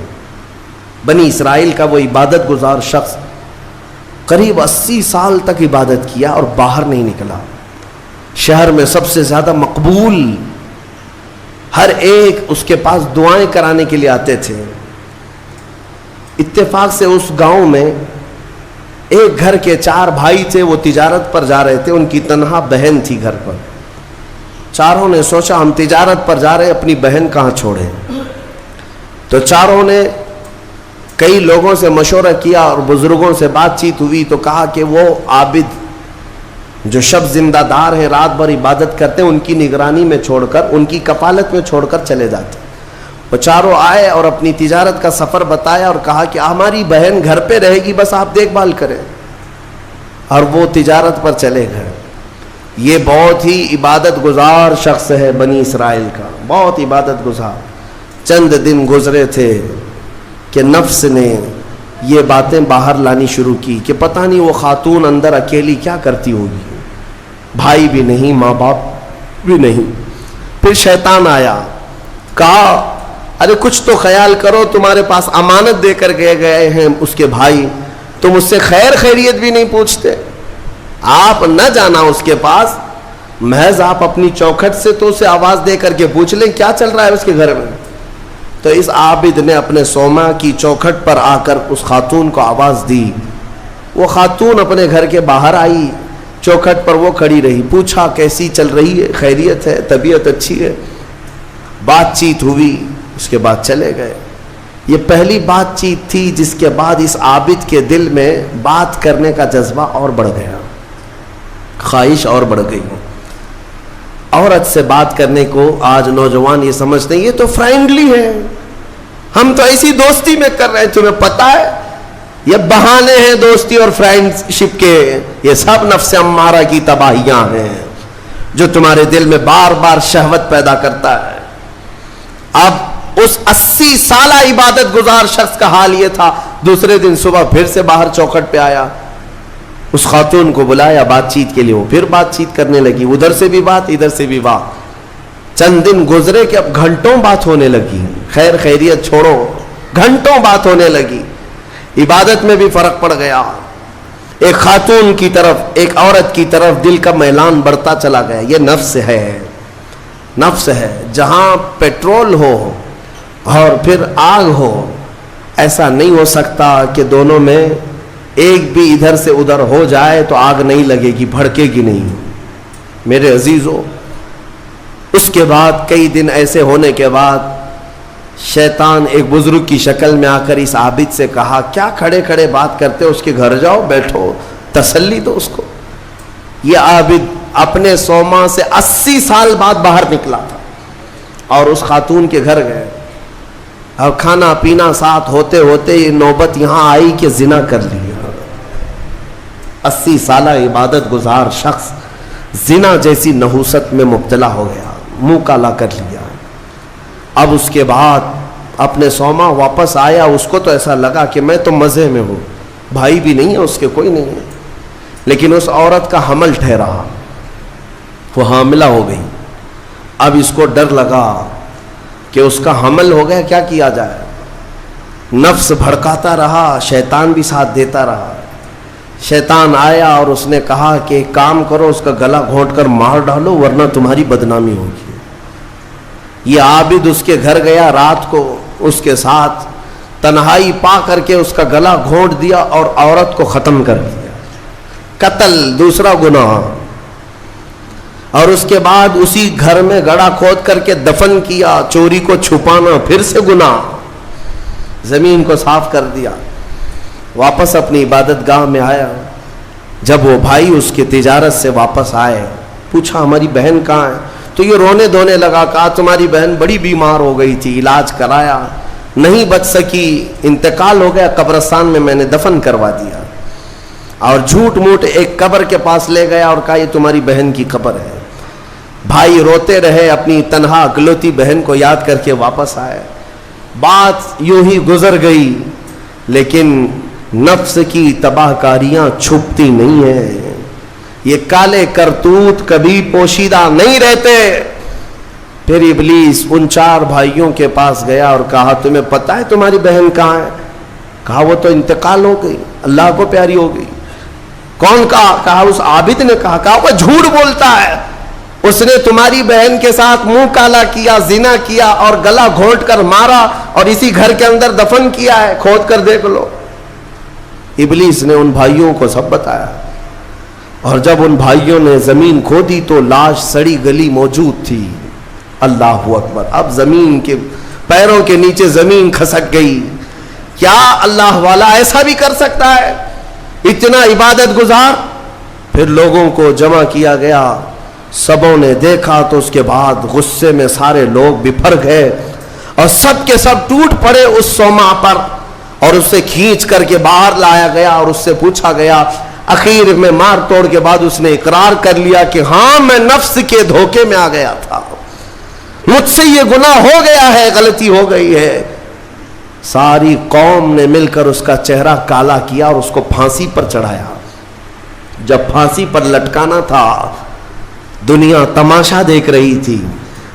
بنی اسرائیل کا وہ عبادت گزار شخص قریب 80 سال تک عبادت کیا اور باہر نہیں نکلا۔ شہر میں سب سے زیادہ مقبول، ہر ایک اس کے پاس دعائیں کرانے کے لیے آتے تھے۔ اتفاق سے اس گاؤں میں ایک گھر کے 4 بھائی تھے، وہ تجارت پر جا رہے تھے، ان کی تنہا بہن تھی گھر پر۔ چاروں نے سوچا ہم تجارت پر جا رہے ہیں، اپنی بہن کہاں چھوڑیں؟ تو چاروں نے کئی لوگوں سے مشورہ کیا اور بزرگوں سے بات چیت ہوئی تو کہا کہ وہ عابد جو شب زندہ دار ہیں، رات بھر عبادت کرتے ہیں، ان کی نگرانی میں چھوڑ کر، ان کی کفالت میں چھوڑ کر چلے جاتے۔ وہ چاروں آئے اور اپنی تجارت کا سفر بتایا اور کہا کہ ہماری بہن گھر پہ رہے گی، بس آپ دیکھ بھال کریں، اور وہ تجارت پر چلے گئے۔ یہ بہت ہی عبادت گزار شخص ہے بنی اسرائیل کا، بہت عبادت گزار۔ چند دن گزرے تھے کہ نفس نے یہ باتیں باہر لانی شروع کی کہ پتہ نہیں وہ خاتون اندر اکیلی کیا کرتی ہوگی، بھائی بھی نہیں، ماں باپ بھی نہیں۔ پھر شیطان آیا، کہا ارے کچھ تو خیال کرو، تمہارے پاس امانت دے کر گئے ہیں اس کے بھائی، تم اس سے خیر خیریت بھی نہیں پوچھتے، آپ نہ جانا اس کے پاس، محض آپ اپنی چوکھٹ سے تو اسے آواز دے کر کے پوچھ لیں کیا چل رہا ہے اس کے گھر میں۔ تو اس عابد نے اپنے صومعہ کی چوکھٹ پر آ کر اس خاتون کو آواز دی۔ وہ خاتون اپنے گھر کے باہر آئی، چوکھٹ پر وہ کھڑی رہی، پوچھا کیسی چل رہی ہے، خیریت ہے، طبیعت اچھی ہے، بات چیت ہوئی، اس کے بعد چلے گئے۔ یہ پہلی بات چیت تھی جس کے بعد اس عابد کے دل میں بات کرنے کا جذبہ اور بڑھ گیا، خواہش اور بڑھ گئی۔ عورت سے بات کرنے کو آج نوجوان یہ سمجھتے ہیں یہ تو فرینڈلی ہے، ہم تو ایسی دوستی میں کر رہے ہیں، تمہیں پتہ ہے یہ بہانے ہیں دوستی اور فرینڈ شپ کے، یہ سب نفس امارہ کی تباہیاں ہیں جو تمہارے دل میں بار بار شہوت پیدا کرتا ہے۔ اب اس 80 سالہ عبادت گزار شخص کا حال یہ تھا، دوسرے دن صبح پھر سے باہر چوکھٹ پہ آیا، اس خاتون کو بلایا بات چیت کے لیے، وہ پھر بات چیت کرنے لگی، ادھر سے بھی بات ادھر سے بھی بات۔ چند دن گزرے کہ اب گھنٹوں بات ہونے لگی، خیر خیریت چھوڑو، گھنٹوں بات ہونے لگی، عبادت میں بھی فرق پڑ گیا۔ ایک خاتون کی طرف، ایک عورت کی طرف دل کا میلان بڑھتا چلا گیا۔ یہ نفس ہے، نفس ہے، جہاں پیٹرول ہو اور پھر آگ ہو، ایسا نہیں ہو سکتا کہ دونوں میں ایک بھی ادھر سے ادھر ہو جائے تو آگ نہیں لگے گی، بھڑکے گی نہیں۔ میرے عزیزو، اس کے بعد کئی دن ایسے ہونے کے بعد شیطان ایک بزرگ کی شکل میں آ کر اس عابد سے کہا کیا کھڑے کھڑے بات کرتے ہو، اس کے گھر جاؤ، بیٹھو، تسلی دو اس کو۔ یہ عابد اپنے صومعہ سے 80 سال بعد باہر نکلا تھا اور اس خاتون کے گھر گئے، اور کھانا پینا ساتھ ہوتے ہوتے یہ نوبت یہاں آئی کہ زنا کر لیا۔ 80 سالہ عبادت گزار شخص زنا جیسی نحوست میں مبتلا ہو گیا، منہ کالا کر لیا۔ اب اس کے بعد اپنے صومعہ واپس آیا، اس کو تو ایسا لگا کہ میں تو مزے میں ہوں، بھائی بھی نہیں ہے اس کے، کوئی نہیں ہے، لیکن اس عورت کا حمل ٹھہرا، وہ حاملہ ہو گئی۔ اب اس کو ڈر لگا کہ اس کا حمل ہو گیا، کیا کیا جائے؟ نفس بھڑکاتا رہا، شیطان بھی ساتھ دیتا رہا۔ شیطان آیا اور اس نے کہا کہ ایک کام کرو، اس کا گلا گھونٹ کر مار ڈالو ورنہ تمہاری بدنامی ہوگی۔ یہ عابد اس کے گھر گیا، رات کو اس کے ساتھ تنہائی پا کر کے اس کا گلا گھونٹ دیا اور عورت کو ختم کر دیا۔ قتل دوسرا گناہ، اور اس کے بعد اسی گھر میں گڑھا کھود کر کے دفن کیا۔ چوری کو چھپانا پھر سے گناہ، زمین کو صاف کر دیا۔ واپس اپنی عبادت گاہ میں آیا۔ جب وہ بھائی اس کی تجارت سے واپس آئے، پوچھا ہماری بہن کہاں ہے؟ تو یہ رونے دھونے لگا، کہا تمہاری بہن بڑی بیمار ہو گئی تھی، علاج کرایا، نہیں بچ سکی، انتقال ہو گیا، قبرستان میں نے دفن کروا دیا۔ اور جھوٹ موٹ ایک قبر کے پاس لے گیا اور کہا یہ تمہاری بہن کی قبر ہے۔ بھائی روتے رہے، اپنی تنہا اکلوتی بہن کو یاد کر کے واپس آئے۔ بات یوں ہی گزر گئی، لیکن نفس کی تباہ کاریاں چھپتی نہیں ہیں، یہ کالے کرتوت کبھی پوشیدہ نہیں رہتے۔ پھر ابلیس ان 4 بھائیوں کے پاس گیا اور کہا تمہیں پتہ ہے تمہاری بہن کہاں ہے؟ کہا وہ تو انتقال ہو گئی، اللہ کو پیاری ہو گئی۔ کون کہا؟ کہا اس عابد نے کہا۔ کہا وہ جھوٹ بولتا ہے، اس نے تمہاری بہن کے ساتھ منہ کالا کیا، زنا کیا اور گلا گھونٹ کر مارا اور اسی گھر کے اندر دفن کیا ہے، کھود کر دیکھ لو۔ ابلیس نے ان بھائیوں کو سب بتایا، اور جب ان بھائیوں نے زمین کھودی تو لاش سڑی گلی موجود تھی۔ اللہ اکبر! اب زمین کے پیروں کے نیچے زمین کھسک گئی۔ کیا اللہ والا ایسا بھی کر سکتا ہے؟ اتنا عبادت گزار؟ پھر لوگوں کو جمع کیا گیا، سبوں نے دیکھا تو اس کے بعد غصے میں سارے لوگ بفر گئے اور سب کے سب ٹوٹ پڑے اس سوما پر، اور اسے کھینچ کر کے باہر لایا گیا اور اس سے پوچھا گیا۔ اخیر میں مار توڑ کے بعد اس نے اقرار کر لیا کہ ہاں میں نفس کے دھوکے میں آ گیا تھا، مجھ سے یہ گناہ ہو گیا ہے، غلطی ہو گئی ہے۔ ساری قوم نے مل کر اس کا چہرہ کالا کیا اور اس کو پھانسی پر چڑھایا۔ جب پھانسی پر لٹکانا تھا، دنیا تماشا دیکھ رہی تھی،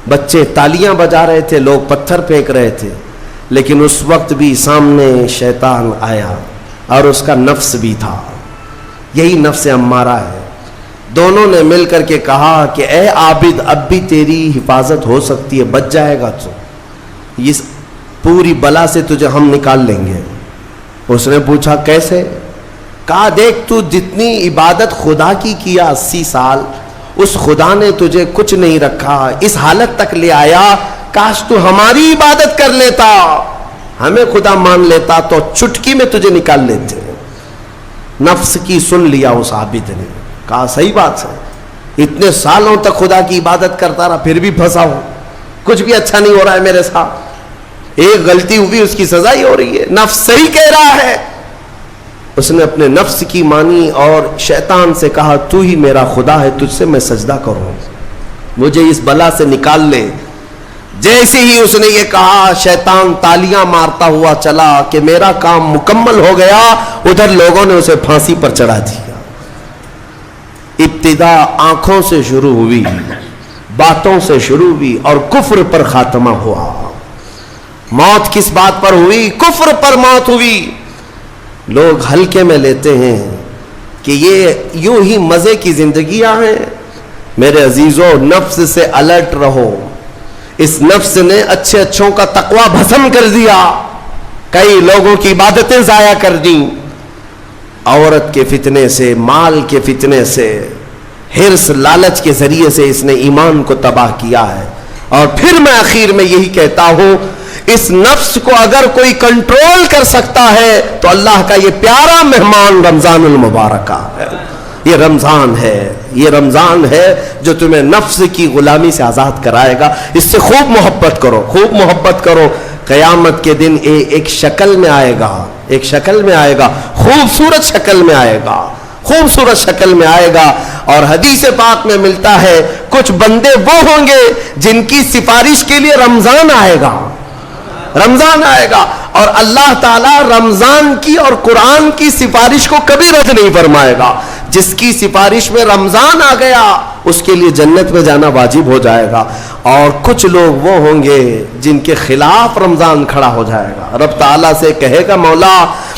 بچے تالیاں بجا رہے تھے، لوگ پتھر پھینک رہے تھے، لیکن اس وقت بھی سامنے شیطان آیا اور اس کا نفس بھی تھا، یہی نفس امارہ ہے۔ دونوں نے مل کر کے کہا کہ اے عابد اب بھی تیری حفاظت ہو سکتی ہے، بچ جائے گا تو، اس پوری بلا سے تجھے ہم نکال لیں گے۔ اس نے پوچھا کیسے؟ کہا دیکھ تو جتنی عبادت خدا کی کیا 80 سال، اس خدا نے تجھے کچھ نہیں رکھا، اس حالت تک لے آیا، کاش تو ہماری عبادت کر لیتا، ہمیں خدا مان لیتا تو چٹکی میں تجھے نکال لیتے۔ نفس کی سن لیا اس عابد نے، کہا صحیح بات ہے، اتنے سالوں تک خدا کی عبادت کرتا رہا پھر بھی پھنسا ہوں، کچھ بھی اچھا نہیں ہو رہا ہے میرے ساتھ، ایک غلطی ہوئی اس کی سزا ہی ہو رہی ہے، نفس صحیح کہہ رہا ہے۔ اس نے اپنے نفس کی مانی اور شیطان سے کہا تو ہی میرا خدا ہے، تجھ سے میں سجدہ کروں، مجھے اس بلا سے نکال لے۔ جیسے ہی اس نے یہ کہا، شیطان تالیاں مارتا ہوا چلا کہ میرا کام مکمل ہو گیا، ادھر لوگوں نے اسے پھانسی پر چڑھا دیا۔ ابتدا آنکھوں سے شروع ہوئی، باتوں سے شروع ہوئی اور کفر پر خاتمہ ہوا۔ موت کس بات پر ہوئی؟ کفر پر موت ہوئی۔ لوگ ہلکے میں لیتے ہیں کہ یہ یوں ہی مزے کی زندگیاں ہیں۔ میرے عزیزوں، نفس سے الرٹ رہو، اس نفس نے اچھے اچھوں کا تقوی بھسم کر دیا، کئی لوگوں کی عبادتیں ضائع کر دیں، عورت کے فتنے سے، مال کے فتنے سے، حرص لالچ کے ذریعے سے اس نے ایمان کو تباہ کیا ہے۔ اور پھر میں آخر میں یہی کہتا ہوں، اس نفس کو اگر کوئی کنٹرول کر سکتا ہے تو اللہ کا یہ پیارا مہمان رمضان المبارکہ ہے، یہ رمضان ہے، یہ رمضان ہے جو تمہیں نفس کی غلامی سے آزاد کرائے گا۔ اس سے خوب محبت کرو، خوب محبت کرو۔ قیامت کے دن ایک شکل میں آئے گا، ایک شکل میں آئے گا، خوبصورت شکل میں آئے گا، خوبصورت شکل میں آئے گا۔ اور حدیث پاک میں ملتا ہے کچھ بندے وہ ہوں گے جن کی سفارش کے لیے رمضان آئے گا، رمضان آئے گا، اور اللہ تعالیٰ رمضان کی اور قرآن کی سفارش کو کبھی رد نہیں فرمائے گا۔ جس کی سفارش میں رمضان آ گیا اس کے لیے جنت میں جانا واجب ہو جائے گا. اور کچھ لوگ وہ ہوں گے جن کے خلاف رمضان کھڑا ہو جائے گا. رب تعالیٰ سے کہے گا مولا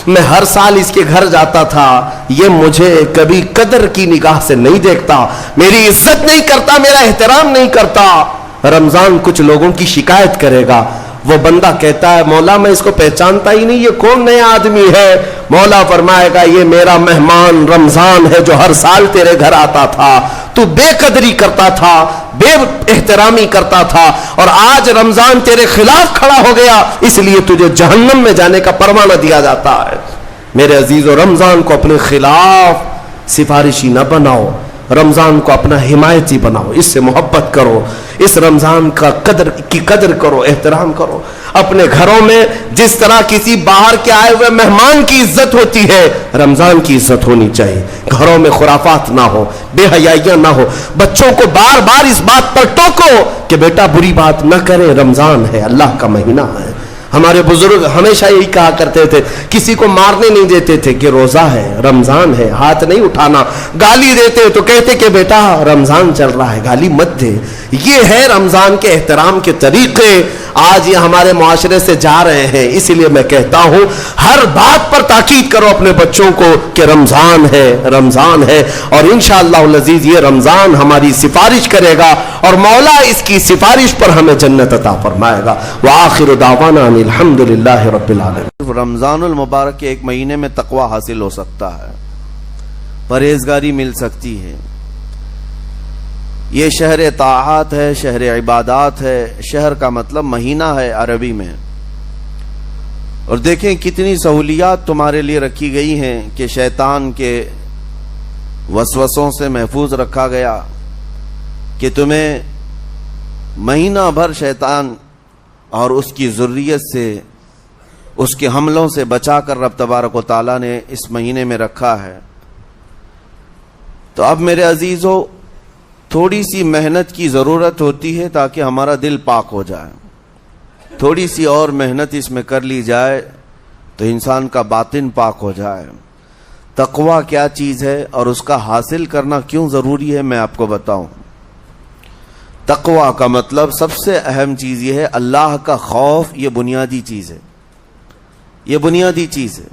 میں ہر سال اس کے گھر جاتا تھا, یہ مجھے کبھی قدر کی نگاہ سے نہیں دیکھتا, میری عزت نہیں کرتا, میرا احترام نہیں کرتا. رمضان کچھ لوگوں کی شکایت کرے گا. وہ بندہ کہتا ہے مولا میں اس کو پہچانتا ہی نہیں, یہ کون نیا آدمی ہے؟ مولا فرمائے گا یہ میرا مہمان رمضان ہے جو ہر سال تیرے گھر آتا تھا, تو بے قدری کرتا تھا, بے احترامی کرتا تھا, اور آج رمضان تیرے خلاف کھڑا ہو گیا, اس لیے تجھے جہنم میں جانے کا پروانہ دیا جاتا ہے. میرے عزیزو, رمضان کو اپنے خلاف سفارشی نہ بناؤ, رمضان کو اپنا حمایتی بناؤ, اس سے محبت کرو, اس رمضان کا قدر کرو, احترام کرو. اپنے گھروں میں جس طرح کسی باہر کے آئے ہوئے مہمان کی عزت ہوتی ہے, رمضان کی عزت ہونی چاہیے. گھروں میں خرافات نہ ہو, بے حیائیاں نہ ہو. بچوں کو بار بار اس بات پر ٹوکو کہ بیٹا بری بات نہ کرے, رمضان ہے, اللہ کا مہینہ ہے. ہمارے بزرگ ہمیشہ یہی کہا کرتے تھے, کسی کو مارنے نہیں دیتے تھے کہ روزہ ہے, رمضان ہے, ہاتھ نہیں اٹھانا. گالی دیتے تو کہتے کہ بیٹا رمضان چل رہا ہے, گالی مت دے. یہ ہے رمضان کے احترام کے طریقے. آج یہ ہمارے معاشرے سے جا رہے ہیں. اس لیے میں کہتا ہوں ہر بات پر تاکید کرو اپنے بچوں کو کہ رمضان ہے, رمضان ہے, اور انشاءاللہ العزیز یہ رمضان ہماری سفارش کرے گا اور مولا اس کی سفارش پر ہمیں جنت عطا فرمائے گا. وآخر دعوانا الحمدللہ رب العالمین. رمضان المبارک کے ایک مہینے میں تقوی حاصل ہو سکتا ہے, پرہیزگاری مل سکتی ہے. یہ شہر طاعات ہے, شہر عبادات ہے. شہر کا مطلب مہینہ ہے عربی میں. اور دیکھیں کتنی سہولیات تمہارے لیے رکھی گئی ہیں کہ شیطان کے وسوسوں سے محفوظ رکھا گیا, کہ تمہیں مہینہ بھر شیطان اور اس کی ذریت سے, اس کے حملوں سے بچا کر رب تبارک و تعالیٰ نے اس مہینے میں رکھا ہے. تو اب میرے عزیزو, تھوڑی سی محنت کی ضرورت ہوتی ہے تاکہ ہمارا دل پاک ہو جائے. تھوڑی سی اور محنت اس میں کر لی جائے تو انسان کا باطن پاک ہو جائے. تقوی کیا چیز ہے اور اس کا حاصل کرنا کیوں ضروری ہے میں آپ کو بتاؤں. تقوی کا مطلب سب سے اہم چیز یہ ہے اللہ کا خوف. یہ بنیادی چیز ہے, یہ بنیادی چیز ہے.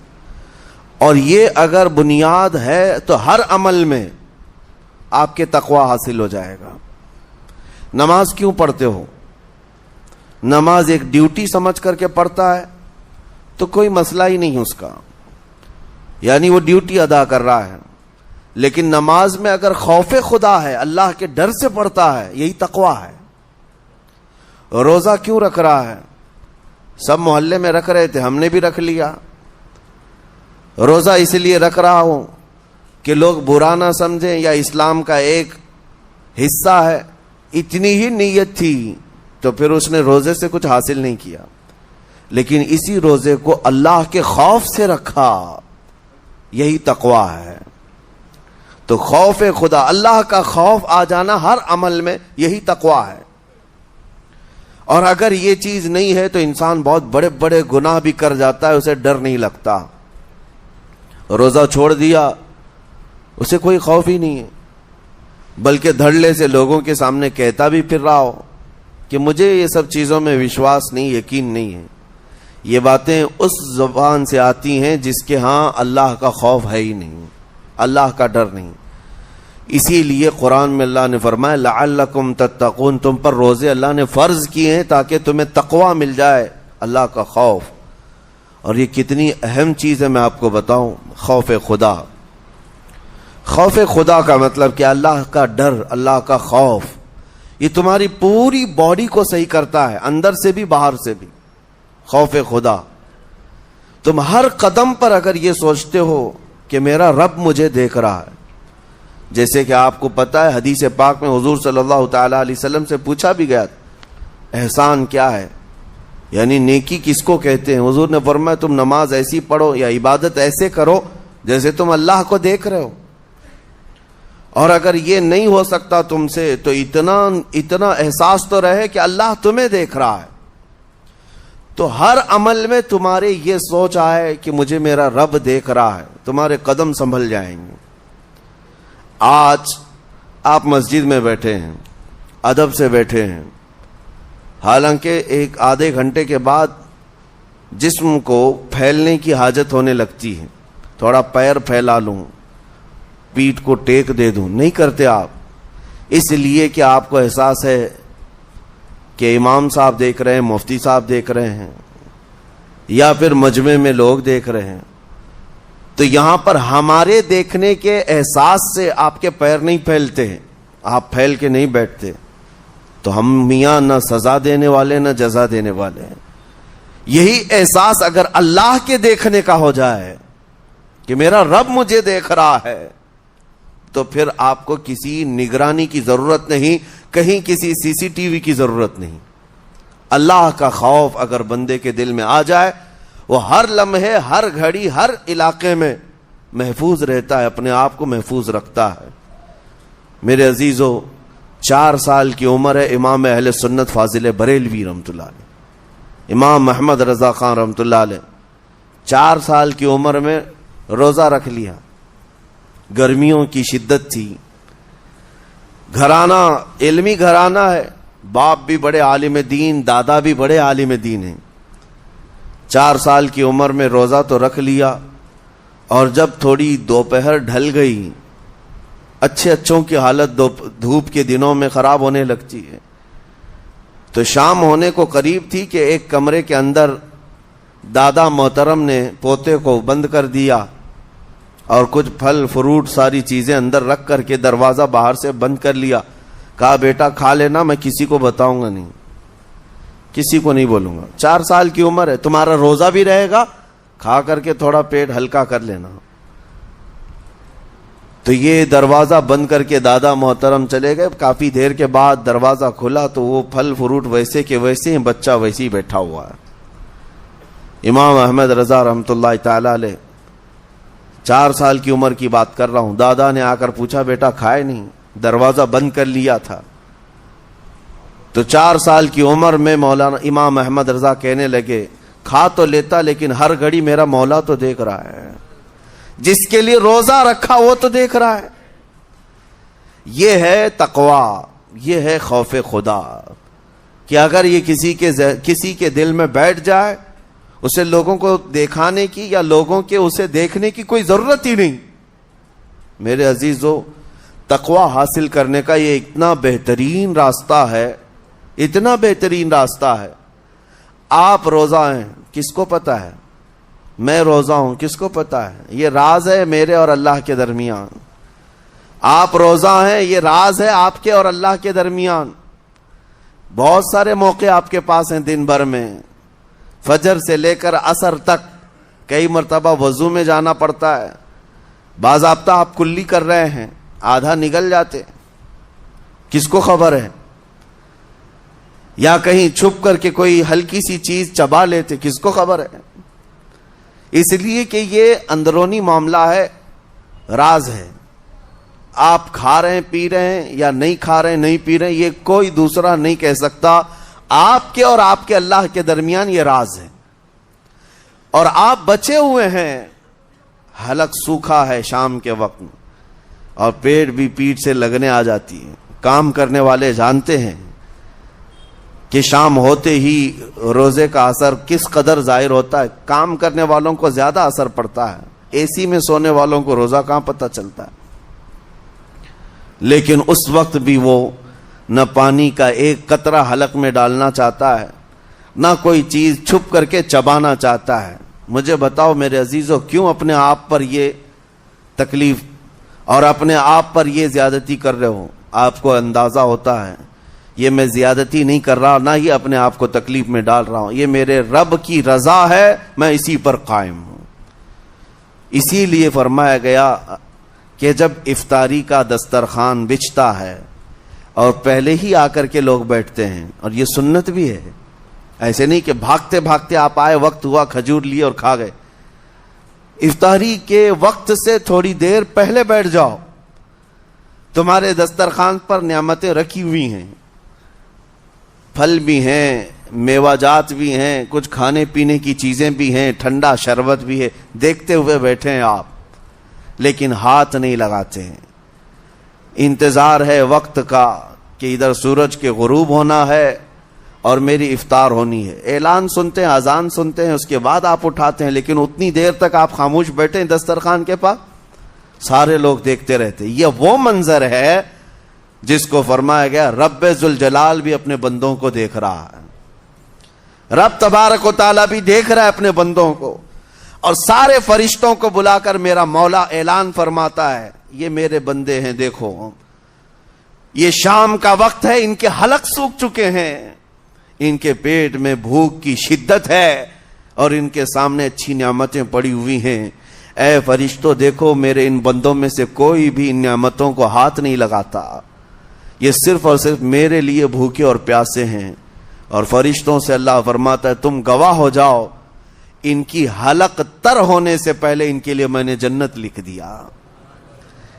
اور یہ اگر بنیاد ہے تو ہر عمل میں آپ کے تقوی حاصل ہو جائے گا. نماز کیوں پڑھتے ہو؟ نماز ایک ڈیوٹی سمجھ کر کے پڑھتا ہے تو کوئی مسئلہ ہی نہیں اس کا, یعنی وہ ڈیوٹی ادا کر رہا ہے. لیکن نماز میں اگر خوف خدا ہے, اللہ کے ڈر سے پڑھتا ہے, یہی تقوی ہے. روزہ کیوں رکھ رہا ہے؟ سب محلے میں رکھ رہے تھے, ہم نے بھی رکھ لیا. روزہ اس لیے رکھ رہا ہوں کہ لوگ برا نہ سمجھیں یا اسلام کا ایک حصہ ہے. اتنی ہی نیت تھی تو پھر اس نے روزے سے کچھ حاصل نہیں کیا, لیکن اسی روزے کو اللہ کے خوف سے رکھا, یہی تقوی ہے. تو خوف خدا, اللہ کا خوف آ جانا ہر عمل میں, یہی تقوی ہے. اور اگر یہ چیز نہیں ہے تو انسان بہت بڑے بڑے گناہ بھی کر جاتا ہے, اسے ڈر نہیں لگتا. روزہ چھوڑ دیا, اسے کوئی خوف ہی نہیں ہے, بلکہ دھڑلے سے لوگوں کے سامنے کہتا بھی پھر رہا ہو کہ مجھے یہ سب چیزوں میں وشواس نہیں, یقین نہیں ہے. یہ باتیں اس زبان سے آتی ہیں جس کے ہاں اللہ کا خوف ہے ہی نہیں, اللہ کا ڈر نہیں. اسی لیے قرآن میں اللہ نے فرمایا لعلکم تتقون, تم پر روزے اللہ نے فرض کیے ہیں تاکہ تمہیں تقوی مل جائے, اللہ کا خوف. اور یہ کتنی اہم چیز ہے میں آپ کو بتاؤں, خوف خدا. خوف خدا کا مطلب کہ اللہ کا ڈر, اللہ کا خوف, یہ تمہاری پوری باڈی کو صحیح کرتا ہے, اندر سے بھی باہر سے بھی. خوف خدا, تم ہر قدم پر اگر یہ سوچتے ہو کہ میرا رب مجھے دیکھ رہا ہے. جیسے کہ آپ کو پتا ہے حدیث پاک میں حضور صلی اللہ تعالی علیہ وسلم سے پوچھا بھی گیا احسان کیا ہے, یعنی نیکی کس کو کہتے ہیں. حضور نے فرمایا تم نماز ایسی پڑھو یا عبادت ایسے کرو جیسے تم اللہ کو دیکھ رہے ہو. اور اگر یہ نہیں ہو سکتا تم سے تو اتنا احساس تو رہے کہ اللہ تمہیں دیکھ رہا ہے. تو ہر عمل میں تمہارے یہ سوچ آئے کہ مجھے میرا رب دیکھ رہا ہے, تمہارے قدم سنبھل جائیں گے. آج آپ مسجد میں بیٹھے ہیں، ادب سے بیٹھے ہیں، حالانکہ ایک آدھے گھنٹے کے بعد جسم کو پھیلنے کی حاجت ہونے لگتی ہے، تھوڑا پیر پھیلا لوں، پیٹھ کو ٹیک دے دوں، نہیں کرتے آپ، اس لیے کہ آپ کو احساس ہے کہ امام صاحب دیکھ رہے ہیں، مفتی صاحب دیکھ رہے ہیں، یا پھر مجمع میں لوگ دیکھ رہے ہیں. تو یہاں پر ہمارے دیکھنے کے احساس سے آپ کے پیر نہیں پھیلتے ہیں، آپ پھیل کے نہیں بیٹھتے. تو ہم میاں نہ سزا دینے والے نہ جزا دینے والے ہیں. یہی احساس اگر اللہ کے دیکھنے کا ہو جائے کہ میرا رب مجھے دیکھ رہا ہے، تو پھر آپ کو کسی نگرانی کی ضرورت نہیں، کہیں کسی سی سی ٹی وی کی ضرورت نہیں. اللہ کا خوف اگر بندے کے دل میں آ جائے، وہ ہر لمحے، ہر گھڑی، ہر علاقے میں محفوظ رہتا ہے، اپنے آپ کو محفوظ رکھتا ہے. میرے عزیزو، 4 سال کی عمر ہے امام اہل سنت فاضل بریلوی رحمۃ اللہ علیہ، امام محمد رضا خان رحمۃ اللہ علیہ، 4 سال کی عمر میں روزہ رکھ لیا. گرمیوں کی شدت تھی، گھرانہ علمی گھرانہ ہے، باپ بھی بڑے عالم دین، دادا بھی بڑے عالم دین ہیں. 4 سال کی عمر میں روزہ تو رکھ لیا، اور جب تھوڑی دوپہر ڈھل گئی، اچھوں کی حالت دھوپ کے دنوں میں خراب ہونے لگتی ہے. تو شام ہونے کو قریب تھی کہ ایک کمرے کے اندر دادا محترم نے پوتے کو بند کر دیا اور کچھ پھل فروٹ ساری چیزیں اندر رکھ کر کے دروازہ باہر سے بند کر لیا. کہا بیٹا کھا لینا، میں کسی کو بتاؤں گا نہیں، کسی کو نہیں بولوں گا. 4 سال کی عمر ہے، تمہارا روزہ بھی رہے گا، کھا کر کے تھوڑا پیٹ ہلکا کر لینا. تو یہ دروازہ بند کر کے دادا محترم چلے گئے. کافی دیر کے بعد دروازہ کھلا تو وہ پھل فروٹ ویسے کے ویسے ہیں، بچہ ویسے ہی بیٹھا ہوا ہے. امام احمد رضا رحمۃ اللہ تعالی علیہ، 4 سال کی عمر کی بات کر رہا ہوں. دادا نے آ کر پوچھا بیٹا کھائے نہیں؟ دروازہ بند کر لیا تھا. تو 4 سال کی عمر میں مولانا امام احمد رضا کہنے لگے کھا تو لیتا، لیکن ہر گھڑی میرا مولا تو دیکھ رہا ہے، جس کے لیے روزہ رکھا وہ تو دیکھ رہا ہے. یہ ہے تقویٰ، یہ ہے خوف خدا، کہ اگر یہ کسی کے دل میں بیٹھ جائے، اسے لوگوں کو دکھانے کی یا لوگوں کے اسے دیکھنے کی کوئی ضرورت ہی نہیں. میرے عزیزو، تقویٰ حاصل کرنے کا یہ اتنا بہترین راستہ ہے، اتنا بہترین راستہ ہے. آپ روزہ ہیں، کس کو پتا ہے؟ میں روزہ ہوں، کس کو پتا ہے؟ یہ راز ہے میرے اور اللہ کے درمیان. آپ روزہ ہیں، یہ راز ہے آپ کے اور اللہ کے درمیان. بہت سارے موقع آپ کے پاس ہیں دن بھر میں، فجر سے لے کر عصر تک. کئی مرتبہ وضو میں جانا پڑتا ہے، باضابطہ آپ کلی کر رہے ہیں، آدھا نگل جاتے، کس کو خبر ہے؟ یا کہیں چھپ کر کے کوئی ہلکی سی چیز چبا لیتے، کس کو خبر ہے؟ اس لیے کہ یہ اندرونی معاملہ ہے، راز ہے. آپ کھا رہے ہیں پی رہے ہیں یا نہیں کھا رہے ہیں نہیں پی رہے ہیں، یہ کوئی دوسرا نہیں کہہ سکتا. آپ کے اور آپ کے اللہ کے درمیان یہ راز ہے. اور آپ بچے ہوئے ہیں، حلق سوکھا ہے شام کے وقت میں، اور پیٹ بھی پیٹ سے لگنے آ جاتی ہے. کام کرنے والے جانتے ہیں کہ شام ہوتے ہی روزے کا اثر کس قدر ظاہر ہوتا ہے. کام کرنے والوں کو زیادہ اثر پڑتا ہے، اے سی میں سونے والوں کو روزہ کہاں پتہ چلتا ہے. لیکن اس وقت بھی وہ نہ پانی کا ایک قطرہ حلق میں ڈالنا چاہتا ہے، نہ کوئی چیز چھپ کر کے چبانا چاہتا ہے. مجھے بتاؤ میرے عزیزو، کیوں اپنے آپ پر یہ تکلیف اور اپنے آپ پر یہ زیادتی کر رہے ہو؟ آپ کو اندازہ ہوتا ہے یہ میں زیادتی نہیں کر رہا، نہ ہی اپنے آپ کو تکلیف میں ڈال رہا ہوں، یہ میرے رب کی رضا ہے، میں اسی پر قائم ہوں. اسی لیے فرمایا گیا کہ جب افطاری کا دسترخوان بچھتا ہے اور پہلے ہی آ کر کے لوگ بیٹھتے ہیں، اور یہ سنت بھی ہے، ایسے نہیں کہ بھاگتے بھاگتے آپ آئے، وقت ہوا کھجور لیے اور کھا گئے. افطاری کے وقت سے تھوڑی دیر پہلے بیٹھ جاؤ. تمہارے دسترخوان پر نعمتیں رکھی ہوئی ہیں، پھل بھی ہیں، میوہ جات بھی ہیں، کچھ کھانے پینے کی چیزیں بھی ہیں، ٹھنڈا شربت بھی ہے، دیکھتے ہوئے بیٹھے ہیں آپ، لیکن ہاتھ نہیں لگاتے ہیں. انتظار ہے وقت کا کہ ادھر سورج کے غروب ہونا ہے اور میری افطار ہونی ہے. اعلان سنتے ہیں, اذان سنتے ہیں, اس کے بعد آپ اٹھاتے ہیں, لیکن اتنی دیر تک آپ خاموش بیٹھے ہیں دسترخوان کے پاس, سارے لوگ دیکھتے رہتے. یہ وہ منظر ہے جس کو فرمایا گیا رب ذوالجلال بھی اپنے بندوں کو دیکھ رہا ہے, رب تبارک و تعالیٰ بھی دیکھ رہا ہے اپنے بندوں کو. اور سارے فرشتوں کو بلا کر میرا مولا اعلان فرماتا ہے, یہ میرے بندے ہیں, دیکھو یہ شام کا وقت ہے, ان کے حلق سوکھ چکے ہیں, ان کے پیٹ میں بھوک کی شدت ہے اور ان کے سامنے اچھی نعمتیں پڑی ہوئی ہیں. اے فرشتوں دیکھو, میرے ان بندوں میں سے کوئی بھی ان نعمتوں کو ہاتھ نہیں لگاتا, یہ صرف اور صرف میرے لیے بھوکے اور پیاسے ہیں. اور فرشتوں سے اللہ فرماتا ہے تم گواہ ہو جاؤ, ان کی حلق تر ہونے سے پہلے ان کے لیے میں نے جنت لکھ دیا.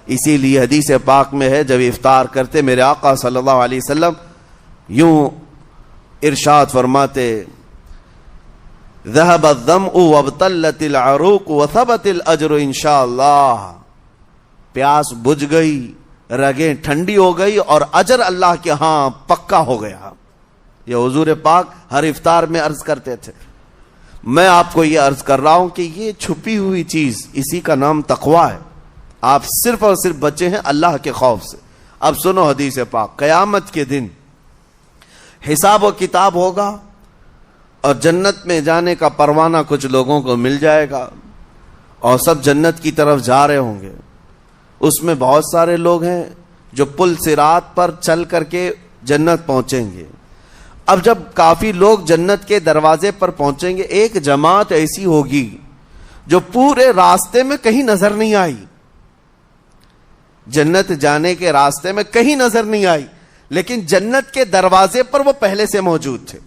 اسی لیے حدیث پاک میں ہے, جب افطار کرتے میرے آقا صلی اللہ علیہ وسلم یوں ارشاد فرماتے, ذهب الظمأ وابتلت العروق وثبت الاجر انشاءاللہ, پیاس بجھ گئی, رگیں ٹھنڈی ہو گئی اور اجر اللہ کے ہاں پکا ہو گیا. یہ حضور پاک ہر افطار میں عرض کرتے تھے. میں آپ کو یہ عرض کر رہا ہوں کہ یہ چھپی ہوئی چیز, اسی کا نام تقویٰ ہے. آپ صرف اور صرف بچے ہیں اللہ کے خوف سے. اب سنو حدیث پاک, قیامت کے دن حساب و کتاب ہوگا اور جنت میں جانے کا پروانہ کچھ لوگوں کو مل جائے گا اور سب جنت کی طرف جا رہے ہوں گے. اس میں بہت سارے لوگ ہیں جو پل صراط پر چل کر کے جنت پہنچیں گے. اب جب کافی لوگ جنت کے دروازے پر پہنچیں گے, ایک جماعت ایسی ہوگی جو پورے راستے میں کہیں نظر نہیں آئی, جنت جانے کے راستے میں کہیں نظر نہیں آئی, لیکن جنت کے دروازے پر وہ پہلے سے موجود تھے.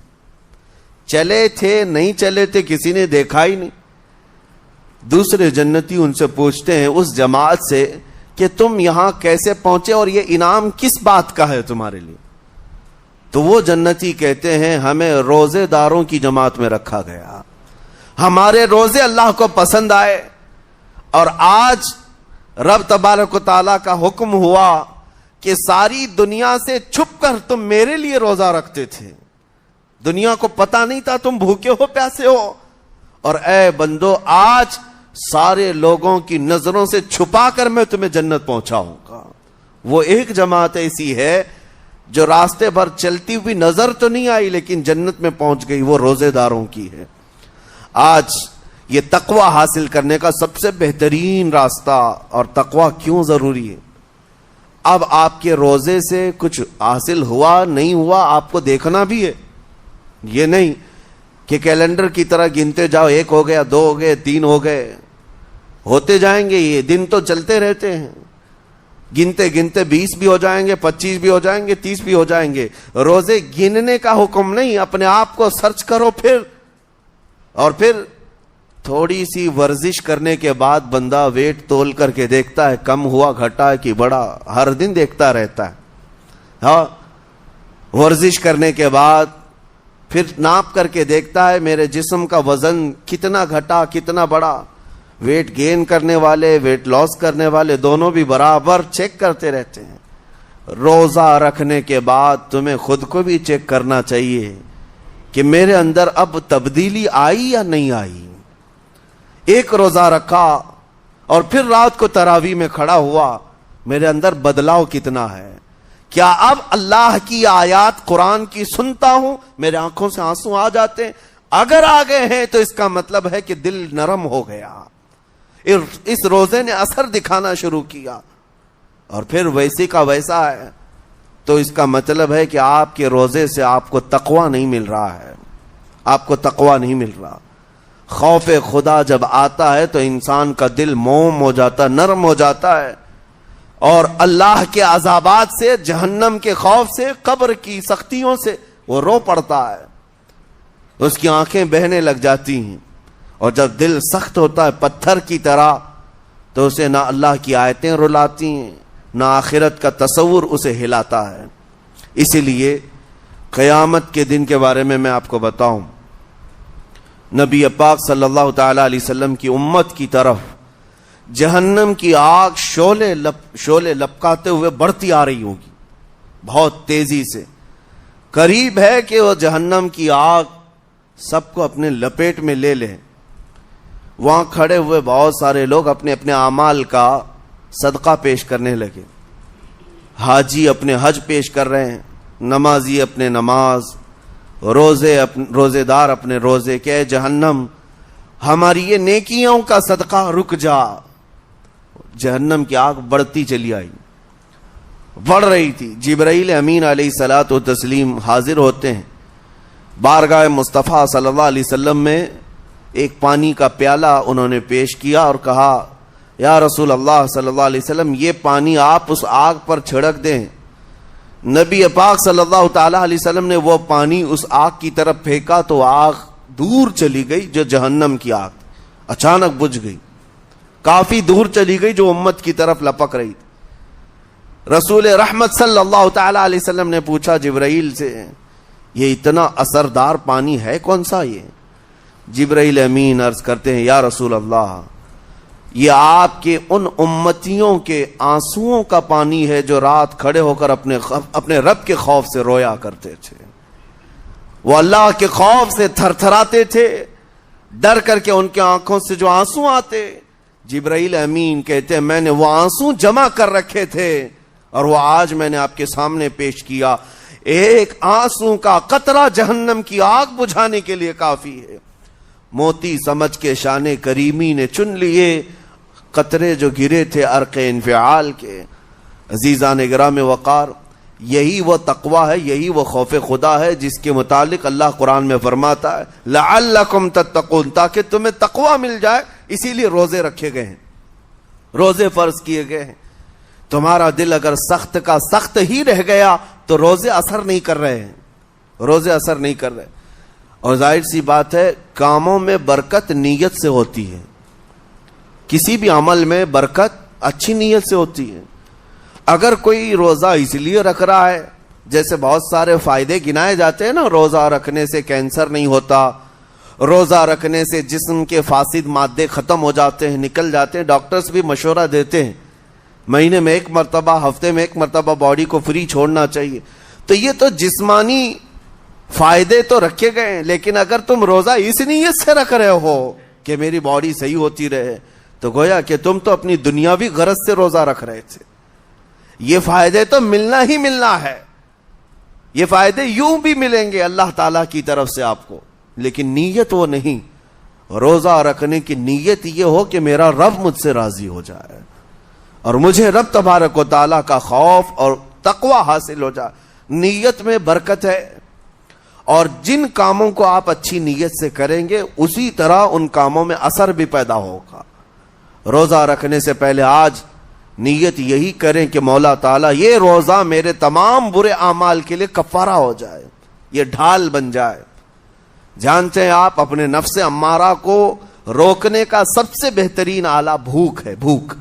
چلے تھے نہیں چلے تھے کسی نے دیکھا ہی نہیں. دوسرے جنتی ان سے پوچھتے ہیں اس جماعت سے کہ تم یہاں کیسے پہنچے اور یہ انعام کس بات کا ہے تمہارے لیے؟ تو وہ جنتی کہتے ہیں ہمیں روزے داروں کی جماعت میں رکھا گیا, ہمارے روزے اللہ کو پسند آئے اور آج رب تبارک و تعالیٰ کا حکم ہوا کہ ساری دنیا سے چھپ کر تم میرے لیے روزہ رکھتے تھے, دنیا کو پتا نہیں تھا تم بھوکے ہو پیاسے ہو, اور اے بندو آج سارے لوگوں کی نظروں سے چھپا کر میں تمہیں جنت پہنچاؤں گا. وہ ایک جماعت ایسی ہے جو راستے بھر چلتی ہوئی نظر تو نہیں آئی لیکن جنت میں پہنچ گئی, وہ روزے داروں کی ہے. آج یہ تقویٰ حاصل کرنے کا سب سے بہترین راستہ, اور تقویٰ کیوں ضروری ہے, اب آپ کے روزے سے کچھ حاصل ہوا نہیں ہوا آپ کو دیکھنا بھی ہے. یہ نہیں کہ کیلنڈر کی طرح گنتے جاؤ, 1 ہو گیا, 2 ہو گئے, 3 ہو گئے, ہوتے جائیں گے, یہ دن تو چلتے رہتے ہیں, گنتے گنتے 20 بھی ہو جائیں گے, 25 بھی ہو جائیں گے, 30 بھی ہو جائیں گے. روزے گننے کا حکم نہیں, اپنے آپ کو سرچ کرو پھر تھوڑی سی ورزش کرنے کے بعد بندہ ویٹ تول کر کے دیکھتا ہے کم ہوا گھٹا ہے کہ بڑا, ہر دن دیکھتا رہتا ہے. ہاں, ورزش کرنے کے بعد پھر ناپ کر کے دیکھتا ہے میرے جسم کا وزن کتنا گھٹا کتنا بڑا. ویٹ گین کرنے والے ویٹ لاس کرنے والے دونوں بھی برابر چیک کرتے رہتے ہیں. روزہ رکھنے کے بعد تمہیں خود کو بھی چیک کرنا چاہیے کہ میرے اندر اب تبدیلی آئی یا نہیں آئی. ایک روزہ رکھا اور پھر رات کو تراویح میں کھڑا ہوا, میرے اندر بدلاؤ کتنا ہے؟ کیا اب اللہ کی آیات قرآن کی سنتا ہوں, میرے آنکھوں سے آنسو آ جاتے ہیں؟ اگر آ گئے ہیں تو اس کا مطلب ہے کہ دل نرم ہو گیا, اس روزے نے اثر دکھانا شروع کیا, اور پھر ویسے کا ویسا ہے, تو اس کا مطلب ہے کہ آپ کے روزے سے آپ کو تقویٰ نہیں مل رہا ہے, آپ کو تقویٰ نہیں مل رہا. خوف خدا جب آتا ہے تو انسان کا دل موم ہو جاتا, نرم ہو جاتا ہے, اور اللہ کے عذابات سے, جہنم کے خوف سے, قبر کی سختیوں سے وہ رو پڑتا ہے, اس کی آنکھیں بہنے لگ جاتی ہیں. اور جب دل سخت ہوتا ہے پتھر کی طرح, تو اسے نہ اللہ کی آیتیں رلاتی ہیں نہ آخرت کا تصور اسے ہلاتا ہے. اسی لیے قیامت کے دن کے بارے میں آپ کو بتاؤں, نبی پاک صلی اللہ تعالی علیہ وسلم کی امت کی طرف جہنم کی آگ شعلے لپکاتے ہوئے بڑھتی آ رہی ہوگی بہت تیزی سے. قریب ہے کہ وہ جہنم کی آگ سب کو اپنے لپیٹ میں لے لے. وہاں کھڑے ہوئے بہت سارے لوگ اپنے اپنے اعمال کا صدقہ پیش کرنے لگے. حاجی اپنے حج پیش کر رہے ہیں, نمازی اپنے نماز, روزے دار اپنے روزے. کہ جہنم ہماری یہ نیکیوں کا صدقہ رک جا. جہنم کی آگ بڑھتی چلی آئی, بڑھ رہی تھی. جبرائیل امین علیہ الصلاۃ والتسلیم حاضر ہوتے ہیں بارگاہ مصطفیٰ صلی اللہ علیہ وسلم میں. ایک پانی کا پیالہ انہوں نے پیش کیا اور کہا, یا رسول اللہ صلی اللہ علیہ وسلم, یہ پانی آپ اس آگ پر چھڑک دیں. نبی پاک صلی اللہ تعالی علیہ وسلم نے وہ پانی اس آگ کی طرف پھینکا تو آگ دور چلی گئی. جو جہنم کی آگ اچانک بجھ گئی, کافی دور چلی گئی جو امت کی طرف لپک رہی تھی. رسول رحمت صلی اللہ تعالی علیہ وسلم نے پوچھا جبرائیل سے, یہ اتنا اثردار پانی ہے کون سا؟ یہ جبرائیل امین عرض کرتے ہیں, یا رسول اللہ, یہ آپ کے ان امتیوں کے آنسوؤں کا پانی ہے جو رات کھڑے ہو کر اپنے رب کے خوف سے رویا کرتے تھے. وہ اللہ کے خوف سے تھر تھراتے تھے, ڈر کر کے ان کے آنکھوں سے جو آنسو آتے. جبرائیل امین کہتے ہیں, میں نے وہ آنسو جمع کر رکھے تھے اور وہ آج میں نے آپ کے سامنے پیش کیا. ایک آنسو کا قطرہ جہنم کی آگ بجھانے کے لیے کافی ہے. موتی سمجھ کے شان کریمی نے چن لیے قطرے جو گرے تھے عرق انفعال کے. عزیزان گرام وقار, یہی وہ تقوی ہے, یہی وہ خوف خدا ہے جس کے متعلق اللہ قرآن میں فرماتا ہے لعلکم تتقون, تاکہ تمہیں تقوی مل جائے. اسی لیے روزے رکھے گئے ہیں, روزے فرض کیے گئے ہیں. تمہارا دل اگر سخت کا سخت ہی رہ گیا تو روزے اثر نہیں کر رہے ہیں, روزے اثر نہیں کر رہے. اور ظاہر سی بات ہے, کاموں میں برکت نیت سے ہوتی ہے. کسی بھی عمل میں برکت اچھی نیت سے ہوتی ہے. اگر کوئی روزہ اس لیے رکھ رہا ہے, جیسے بہت سارے فائدے گنائے جاتے ہیں نا, روزہ رکھنے سے کینسر نہیں ہوتا, روزہ رکھنے سے جسم کے فاسد مادے ختم ہو جاتے ہیں, نکل جاتے ہیں. ڈاکٹرز بھی مشورہ دیتے ہیں مہینے میں ایک مرتبہ, ہفتے میں ایک مرتبہ باڈی کو فری چھوڑنا چاہیے. تو یہ تو جسمانی فائدے تو رکھے گئے ہیں, لیکن اگر تم روزہ اس نیت سے رکھ رہے ہو کہ میری باڈی صحیح ہوتی رہے, تو گویا کہ تم تو اپنی دنیاوی غرض سے روزہ رکھ رہے تھے. یہ فائدے تو ملنا ہی ملنا ہے, یہ فائدے یوں بھی ملیں گے اللہ تعالیٰ کی طرف سے آپ کو, لیکن نیت وہ نہیں. روزہ رکھنے کی نیت یہ ہو کہ میرا رب مجھ سے راضی ہو جائے اور مجھے رب تبارک و تعالیٰ کا خوف اور تقوی حاصل ہو جائے. نیت میں برکت ہے, اور جن کاموں کو آپ اچھی نیت سے کریں گے اسی طرح ان کاموں میں اثر بھی پیدا ہوگا. روزہ رکھنے سے پہلے آج نیت یہی کریں کہ مولا تعالیٰ یہ روزہ میرے تمام برے اعمال کے لیے کفارہ ہو جائے, یہ ڈھال بن جائے. جانتے ہیں آپ, اپنے نفس امارہ کو روکنے کا سب سے بہترین آلہ بھوک ہے. بھوک,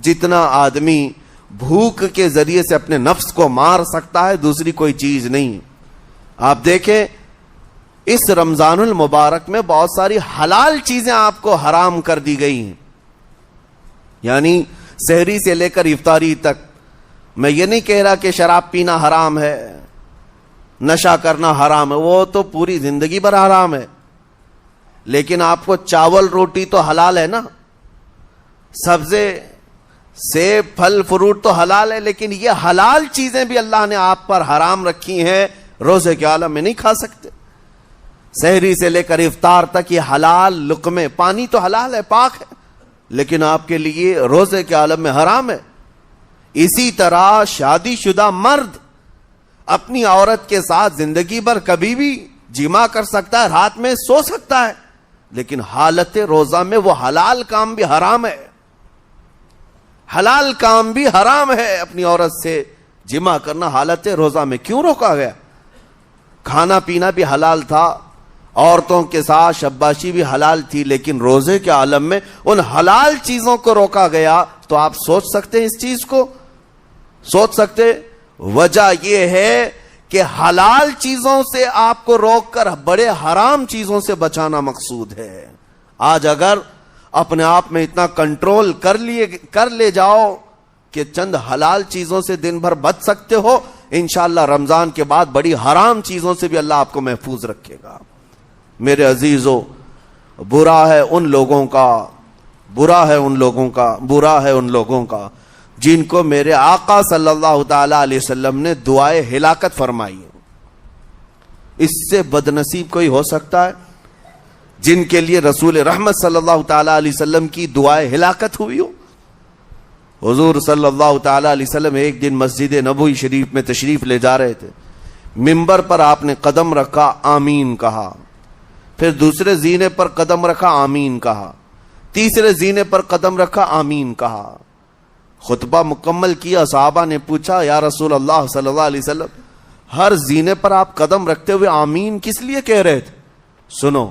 جتنا آدمی بھوک کے ذریعے سے اپنے نفس کو مار سکتا ہے دوسری کوئی چیز نہیں. آپ دیکھیں اس رمضان المبارک میں بہت ساری حلال چیزیں آپ کو حرام کر دی گئی ہیں. یعنی سحری سے لے کر افطاری تک. میں یہ نہیں کہہ رہا کہ شراب پینا حرام ہے, نشہ کرنا حرام ہے, وہ تو پوری زندگی بھر حرام ہے. لیکن آپ کو چاول روٹی تو حلال ہے نا, سبزے سیب پھل فروٹ تو حلال ہے, لیکن یہ حلال چیزیں بھی اللہ نے آپ پر حرام رکھی ہیں, روزے کے عالم میں نہیں کھا سکتے. سحری سے لے کر افطار تک یہ حلال لقمے, پانی تو حلال ہے, پاک ہے, لیکن آپ کے لیے روزے کے عالم میں حرام ہے. اسی طرح شادی شدہ مرد اپنی عورت کے ساتھ زندگی بھر کبھی بھی جمع کر سکتا ہے, رات میں سو سکتا ہے, لیکن حالت روزہ میں وہ حلال کام بھی حرام ہے. حلال کام بھی حرام ہے, اپنی عورت سے جمع کرنا حالت روزہ میں کیوں روکا گیا؟ کھانا پینا بھی حلال تھا, عورتوں کے ساتھ شباشی بھی حلال تھی, لیکن روزے کے عالم میں ان حلال چیزوں کو روکا گیا. تو آپ سوچ سکتے ہیں اس چیز کو, سوچ سکتے. وجہ یہ ہے کہ حلال چیزوں سے آپ کو روک کر بڑے حرام چیزوں سے بچانا مقصود ہے. آج اگر اپنے آپ میں اتنا کنٹرول کر لے جاؤ کہ چند حلال چیزوں سے دن بھر بچ سکتے ہو. انشاءاللہ رمضان کے بعد بڑی حرام چیزوں سے بھی اللہ آپ کو محفوظ رکھے گا. میرے عزیزو، برا ہے ان لوگوں کا جن کو میرے آقا صلی اللہ تعالی علیہ وسلم نے دعائے ہلاکت فرمائی. اس سے بدنصیب کوئی ہو سکتا ہے؟ جن کے لیے رسول رحمت صلی اللہ تعالی علیہ وسلم کی دعائے ہلاکت ہوئی ہو. حضور صلی اللہ تعالی علیہ وسلم ایک دن مسجد نبوی شریف میں تشریف لے جا رہے تھے. منبر پر آپ نے قدم رکھا، آمین کہا. پھر دوسرے زینے پر قدم رکھا، آمین کہا. تیسرے زینے پر قدم رکھا، آمین کہا. خطبہ مکمل کیا. صحابہ نے پوچھا، یا رسول اللہ صلی اللہ علیہ وسلم، ہر زینے پر آپ قدم رکھتے ہوئے آمین کس لیے کہہ رہے تھے؟ سنو،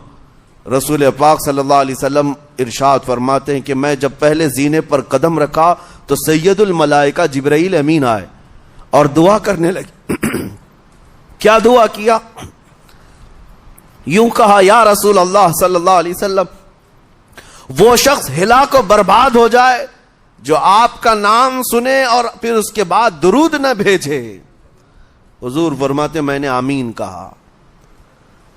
رسول پاک صلی اللہ علیہ وسلم ارشاد فرماتے ہیں کہ میں جب پہلے زینے پر قدم رکھا تو سید الملائکہ جبرائیل امین آئے اور دعا کرنے لگے. کیا دعا کیا؟ یوں کہا، یا رسول اللہ صلی اللہ علیہ وسلم، وہ شخص ہلاک و برباد ہو جائے جو آپ کا نام سنے اور پھر اس کے بعد درود نہ بھیجے. حضور فرماتے میں نے آمین کہا.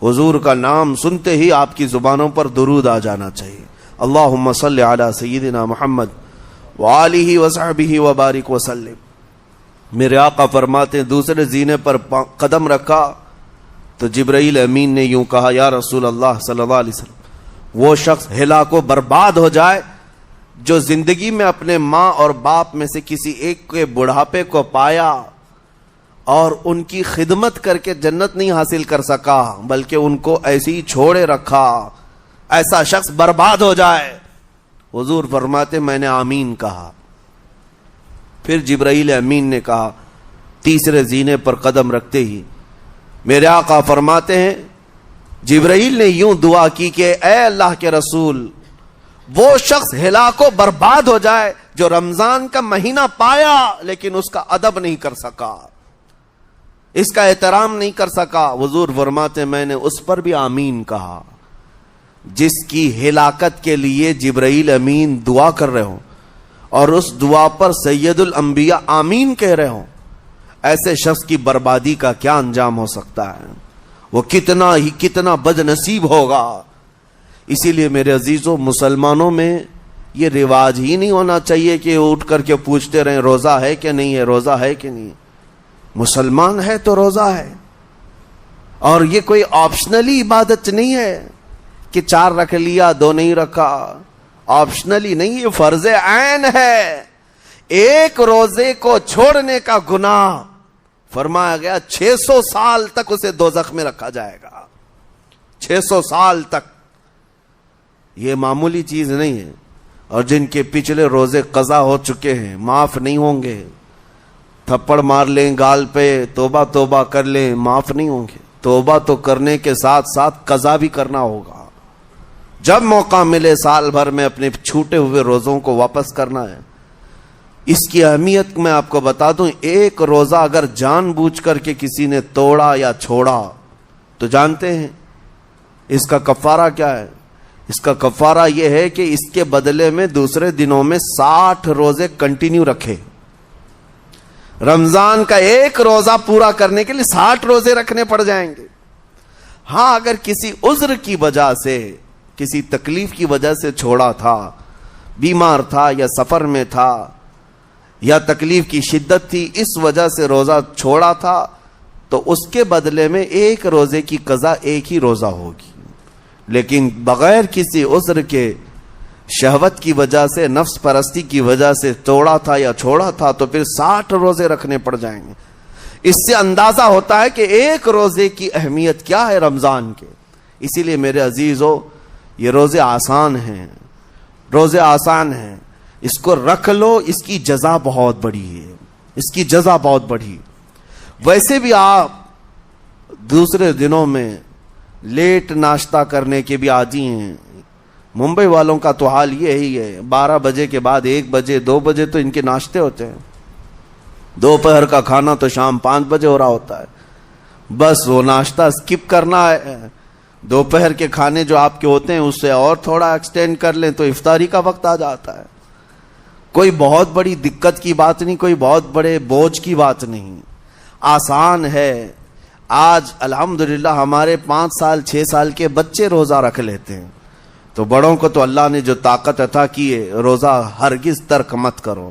حضور کا نام سنتے ہی آپ کی زبانوں پر درود آ جانا چاہیے. اللہم صلی علی سیدنا محمد وآلہ وصحبہ وبارک وسلم. میرے آقا فرماتے ہیں دوسرے زینے پر قدم رکھا تو جبرائیل امین نے یوں کہا، یا رسول اللہ صلی اللہ علیہ وسلم، وہ شخص ہلاک و برباد ہو جائے جو زندگی میں اپنے ماں اور باپ میں سے کسی ایک کے بڑھاپے کو پایا اور ان کی خدمت کر کے جنت نہیں حاصل کر سکا بلکہ ان کو ایسے ہی چھوڑے رکھا. ایسا شخص برباد ہو جائے. حضور فرماتے میں نے آمین کہا. پھر جبرائیل امین نے کہا تیسرے زینے پر قدم رکھتے ہی. میرے آقا فرماتے ہیں جبرائیل نے یوں دعا کی کہ اے اللہ کے رسول، وہ شخص ہلاک و برباد ہو جائے جو رمضان کا مہینہ پایا لیکن اس کا ادب نہیں کر سکا، اس کا احترام نہیں کر سکا. حضور فرماتے میں نے اس پر بھی آمین کہا. جس کی ہلاکت کے لیے جبرائیل امین دعا کر رہے ہوں اور اس دعا پر سید الانبیاء آمین کہہ رہے ہوں، ایسے شخص کی بربادی کا کیا انجام ہو سکتا ہے؟ وہ کتنا بد نصیب ہوگا. اسی لیے میرے عزیزوں، مسلمانوں میں یہ رواج ہی نہیں ہونا چاہیے کہ اٹھ کر کے پوچھتے رہیں روزہ ہے کہ نہیں ہے، روزہ ہے کہ نہیں. مسلمان ہے تو روزہ ہے. اور یہ کوئی آپشنلی عبادت نہیں ہے کہ 4 رکھ لیا 2 نہیں رکھا. آپشنلی نہیں، یہ فرض عین ہے. ایک روزے کو چھوڑنے کا گناہ فرمایا گیا 600 سال تک اسے دوزخ میں رکھا جائے گا. 600 سال تک. یہ معمولی چیز نہیں ہے. اور جن کے پچھلے روزے قضا ہو چکے ہیں معاف نہیں ہوں گے. تھپڑ مار لیں گال پہ، توبہ کر لیں، معاف نہیں ہوں گے. توبہ تو کرنے کے ساتھ ساتھ قضا بھی کرنا ہوگا. جب موقع ملے سال بھر میں اپنے چھوٹے ہوئے روزوں کو واپس کرنا ہے. اس کی اہمیت میں آپ کو بتا دوں، ایک روزہ اگر جان بوجھ کر کے کسی نے توڑا یا چھوڑا تو جانتے ہیں اس کا کفارہ کیا ہے؟ اس کا کفارہ یہ ہے کہ اس کے بدلے میں دوسرے دنوں میں 60 روزے کنٹینیو رکھے. رمضان کا ایک روزہ پورا کرنے کے لیے 60 روزے رکھنے پڑ جائیں گے. ہاں اگر کسی عذر کی وجہ سے، کسی تکلیف کی وجہ سے چھوڑا تھا، بیمار تھا یا سفر میں تھا یا تکلیف کی شدت تھی، اس وجہ سے روزہ چھوڑا تھا، تو اس کے بدلے میں ایک روزے کی قضا ایک ہی روزہ ہوگی. لیکن بغیر کسی عذر کے، شہوت کی وجہ سے، نفس پرستی کی وجہ سے توڑا تھا یا چھوڑا تھا تو پھر 60 روزے رکھنے پڑ جائیں گے. اس سے اندازہ ہوتا ہے کہ ایک روزے کی اہمیت کیا ہے رمضان کے. اسی لیے میرے عزیزو، یہ روزے آسان ہیں، روزے آسان ہیں. اس کو رکھ لو، اس کی جزا بہت بڑی ہے، اس کی جزا بہت بڑی. ویسے بھی آپ دوسرے دنوں میں لیٹ ناشتہ کرنے کے بھی عادی ہیں. ممبئی والوں کا تو حال یہ ہی ہے، 12 بجے کے بعد 1 بجے 2 بجے تو ان کے ناشتے ہوتے ہیں. دوپہر کا کھانا تو شام 5 بجے ہو رہا ہوتا ہے. بس وہ ناشتہ سکپ کرنا ہے، دوپہر کے کھانے جو آپ کے ہوتے ہیں اس سے اور تھوڑا ایکسٹینڈ کر لیں تو افطاری کا وقت آ جاتا ہے. کوئی بہت بڑی دقت کی بات نہیں, کوئی بہت بڑے بوجھ کی بات نہیں, آسان ہے. آج الحمدللہ ہمارے 5 سال 6 سال کے بچے روزہ رکھ لیتے ہیں, تو بڑوں کو تو اللہ نے جو طاقت عطا کی ہے, روزہ ہرگز ترک مت کرو.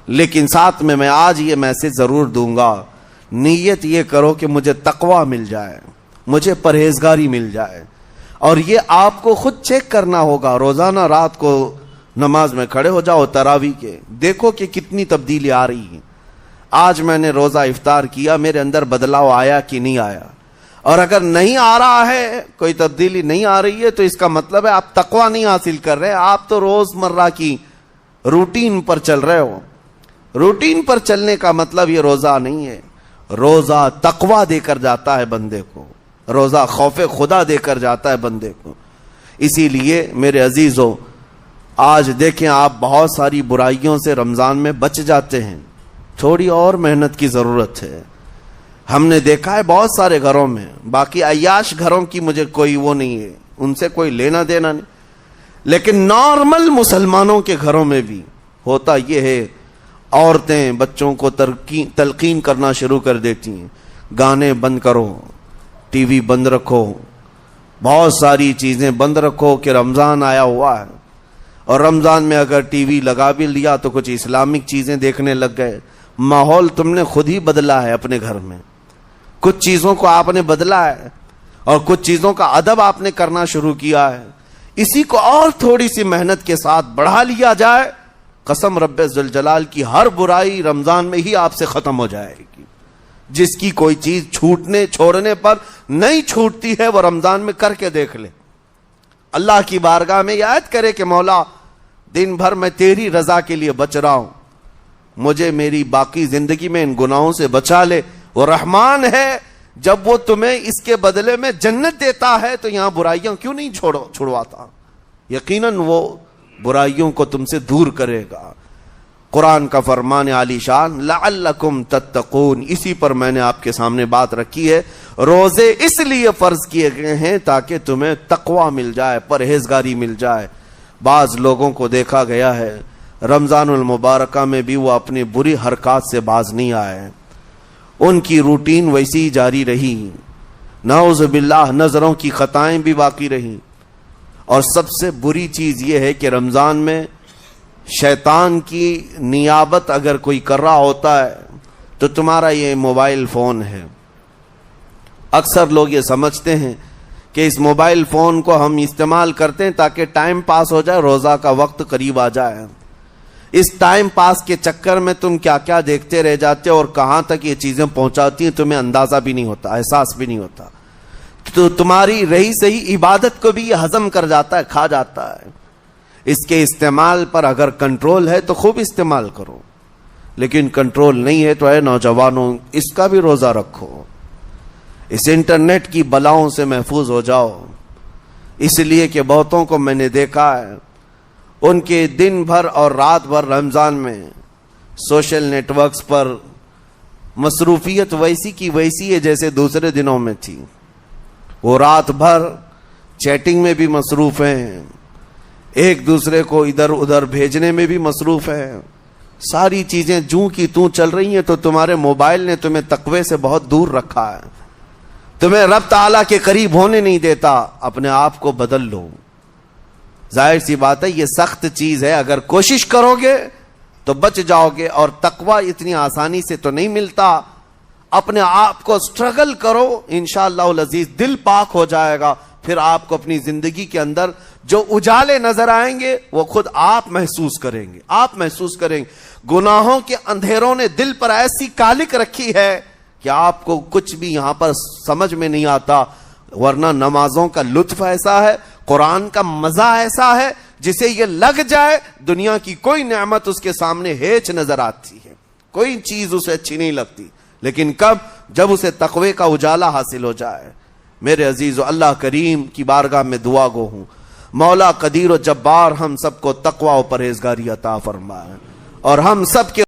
لیکن ساتھ میں آج یہ میسج ضرور دوں گا, نیت یہ کرو کہ مجھے تقوی مل جائے, مجھے پرہیزگاری مل جائے. اور یہ آپ کو خود چیک کرنا ہوگا. روزانہ رات کو نماز میں کھڑے ہو جاؤ تراویح کے, دیکھو کہ کتنی تبدیلی آ رہی ہے. آج میں نے روزہ افطار کیا, میرے اندر بدلاؤ آیا کہ نہیں آیا؟ اور اگر نہیں آ رہا ہے, کوئی تبدیلی نہیں آ رہی ہے, تو اس کا مطلب ہے آپ تقوی نہیں حاصل کر رہے, آپ تو روز مرہ کی روٹین پر چل رہے ہو. روٹین پر چلنے کا مطلب یہ روزہ نہیں ہے. روزہ تقوی دے کر جاتا ہے بندے کو, روزہ خوف خدا دے کر جاتا ہے بندے کو. اسی لیے میرے عزیزو, آج دیکھیں آپ بہت ساری برائیوں سے رمضان میں بچ جاتے ہیں, تھوڑی اور محنت کی ضرورت ہے. ہم نے دیکھا ہے بہت سارے گھروں میں, باقی عیاش گھروں کی مجھے کوئی وہ نہیں ہے, ان سے کوئی لینا دینا نہیں, لیکن نارمل مسلمانوں کے گھروں میں بھی ہوتا یہ ہے, عورتیں بچوں کو تلقین کرنا شروع کر دیتی ہیں, گانے بند کرو, ٹی وی بند رکھو, بہت ساری چیزیں بند رکھو کہ رمضان آیا ہوا ہے. اور رمضان میں اگر ٹی وی لگا بھی لیا تو کچھ اسلامک چیزیں دیکھنے لگ گئے. ماحول تم نے خود ہی بدلا ہے اپنے گھر میں, کچھ چیزوں کو آپ نے بدلا ہے اور کچھ چیزوں کا ادب آپ نے کرنا شروع کیا ہے. اسی کو اور تھوڑی سی محنت کے ساتھ بڑھا لیا جائے, قسم رب ذوالجلال کی ہر برائی رمضان میں ہی آپ سے ختم ہو جائے گی. جس کی کوئی چیز چھوڑنے پر نہیں چھوٹتی ہے وہ رمضان میں کر کے دیکھ لے. اللہ کی بارگاہ میں یاد کرے کہ مولا دن بھر میں تیری رضا کے لیے بچ رہا ہوں, مجھے میری باقی زندگی میں ان گناہوں سے بچا لے. وہ رحمان ہے, جب وہ تمہیں اس کے بدلے میں جنت دیتا ہے تو یہاں برائیاں کیوں نہیں چھڑواتا؟ یقیناً وہ برائیوں کو تم سے دور کرے گا. قرآن کا فرمان عالی شان لعلکم تتقون, اسی پر میں نے آپ کے سامنے بات رکھی ہے. روزے اس لیے فرض کیے گئے ہیں تاکہ تمہیں تقوی مل جائے, پرہیزگاری مل جائے. بعض لوگوں کو دیکھا گیا ہے رمضان المبارکہ میں بھی وہ اپنی بری حرکات سے باز نہیں آئے, ان کی روٹین ویسی ہی جاری رہی, نعوذ باللہ نظروں کی خطائیں بھی باقی رہیں. اور سب سے بری چیز یہ ہے کہ رمضان میں شیطان کی نیابت اگر کوئی کر رہا ہوتا ہے تو تمہارا یہ موبائل فون ہے. اکثر لوگ یہ سمجھتے ہیں کہ اس موبائل فون کو ہم استعمال کرتے ہیں تاکہ ٹائم پاس ہو جائے, روزہ کا وقت قریب آ جائے. اس ٹائم پاس کے چکر میں تم کیا کیا دیکھتے رہ جاتے اور کہاں تک یہ چیزیں پہنچاتی ہیں تمہیں اندازہ بھی نہیں ہوتا, احساس بھی نہیں ہوتا. تو تمہاری رہی صحیح عبادت کو بھی یہ ہضم کر جاتا ہے, کھا جاتا ہے. اس کے استعمال پر اگر کنٹرول ہے تو خوب استعمال کرو, لیکن کنٹرول نہیں ہے تو اے نوجوانوں اس کا بھی روزہ رکھو. اس انٹرنیٹ کی بلاؤں سے محفوظ ہو جاؤ, اس لیے کہ بہتوں کو میں نے دیکھا ہے ان کے دن بھر اور رات بھر رمضان میں سوشل نیٹ ورکس پر مصروفیت ویسی کی ویسی ہے جیسے دوسرے دنوں میں تھی. وہ رات بھر چیٹنگ میں بھی مصروف ہیں, ایک دوسرے کو ادھر ادھر بھیجنے میں بھی مصروف ہیں. ساری چیزیں جوں کی توں چل رہی ہیں, تو تمہارے موبائل نے تمہیں تقوی سے بہت دور رکھا ہے, تمہیں رب تعالیٰ کے قریب ہونے نہیں دیتا. اپنے آپ کو بدل لو. ظاہر سی بات ہے یہ سخت چیز ہے, اگر کوشش کرو گے تو بچ جاؤ گے. اور تقوی اتنی آسانی سے تو نہیں ملتا, اپنے آپ کو سٹرگل کرو, انشاءاللہ العزیز دل پاک ہو جائے گا. پھر آپ کو اپنی زندگی کے اندر جو اجالے نظر آئیں گے وہ خود آپ محسوس کریں گے, آپ محسوس کریں گے. گناہوں کے اندھیروں نے دل پر ایسی کالک رکھی ہے کہ آپ کو کچھ بھی یہاں پر سمجھ میں نہیں آتا. ورنہ نمازوں کا لطف ایسا ہے, قرآن کا مزہ ایسا ہے, جسے یہ لگ جائے دنیا کی کوئی نعمت اس کے سامنے ہیچ نظر آتی ہے, کوئی چیز اسے اچھی نہیں لگتی. لیکن کب؟ جب اسے تقوی کا اجالا حاصل ہو جائے. میرے عزیزو, اللہ کریم کی بارگاہ میں دعا گو ہوں, مولا قدیر و جبار ہم سب کو تقوی و پرہیزگاری عطا فرمائے, اور ہم سب کے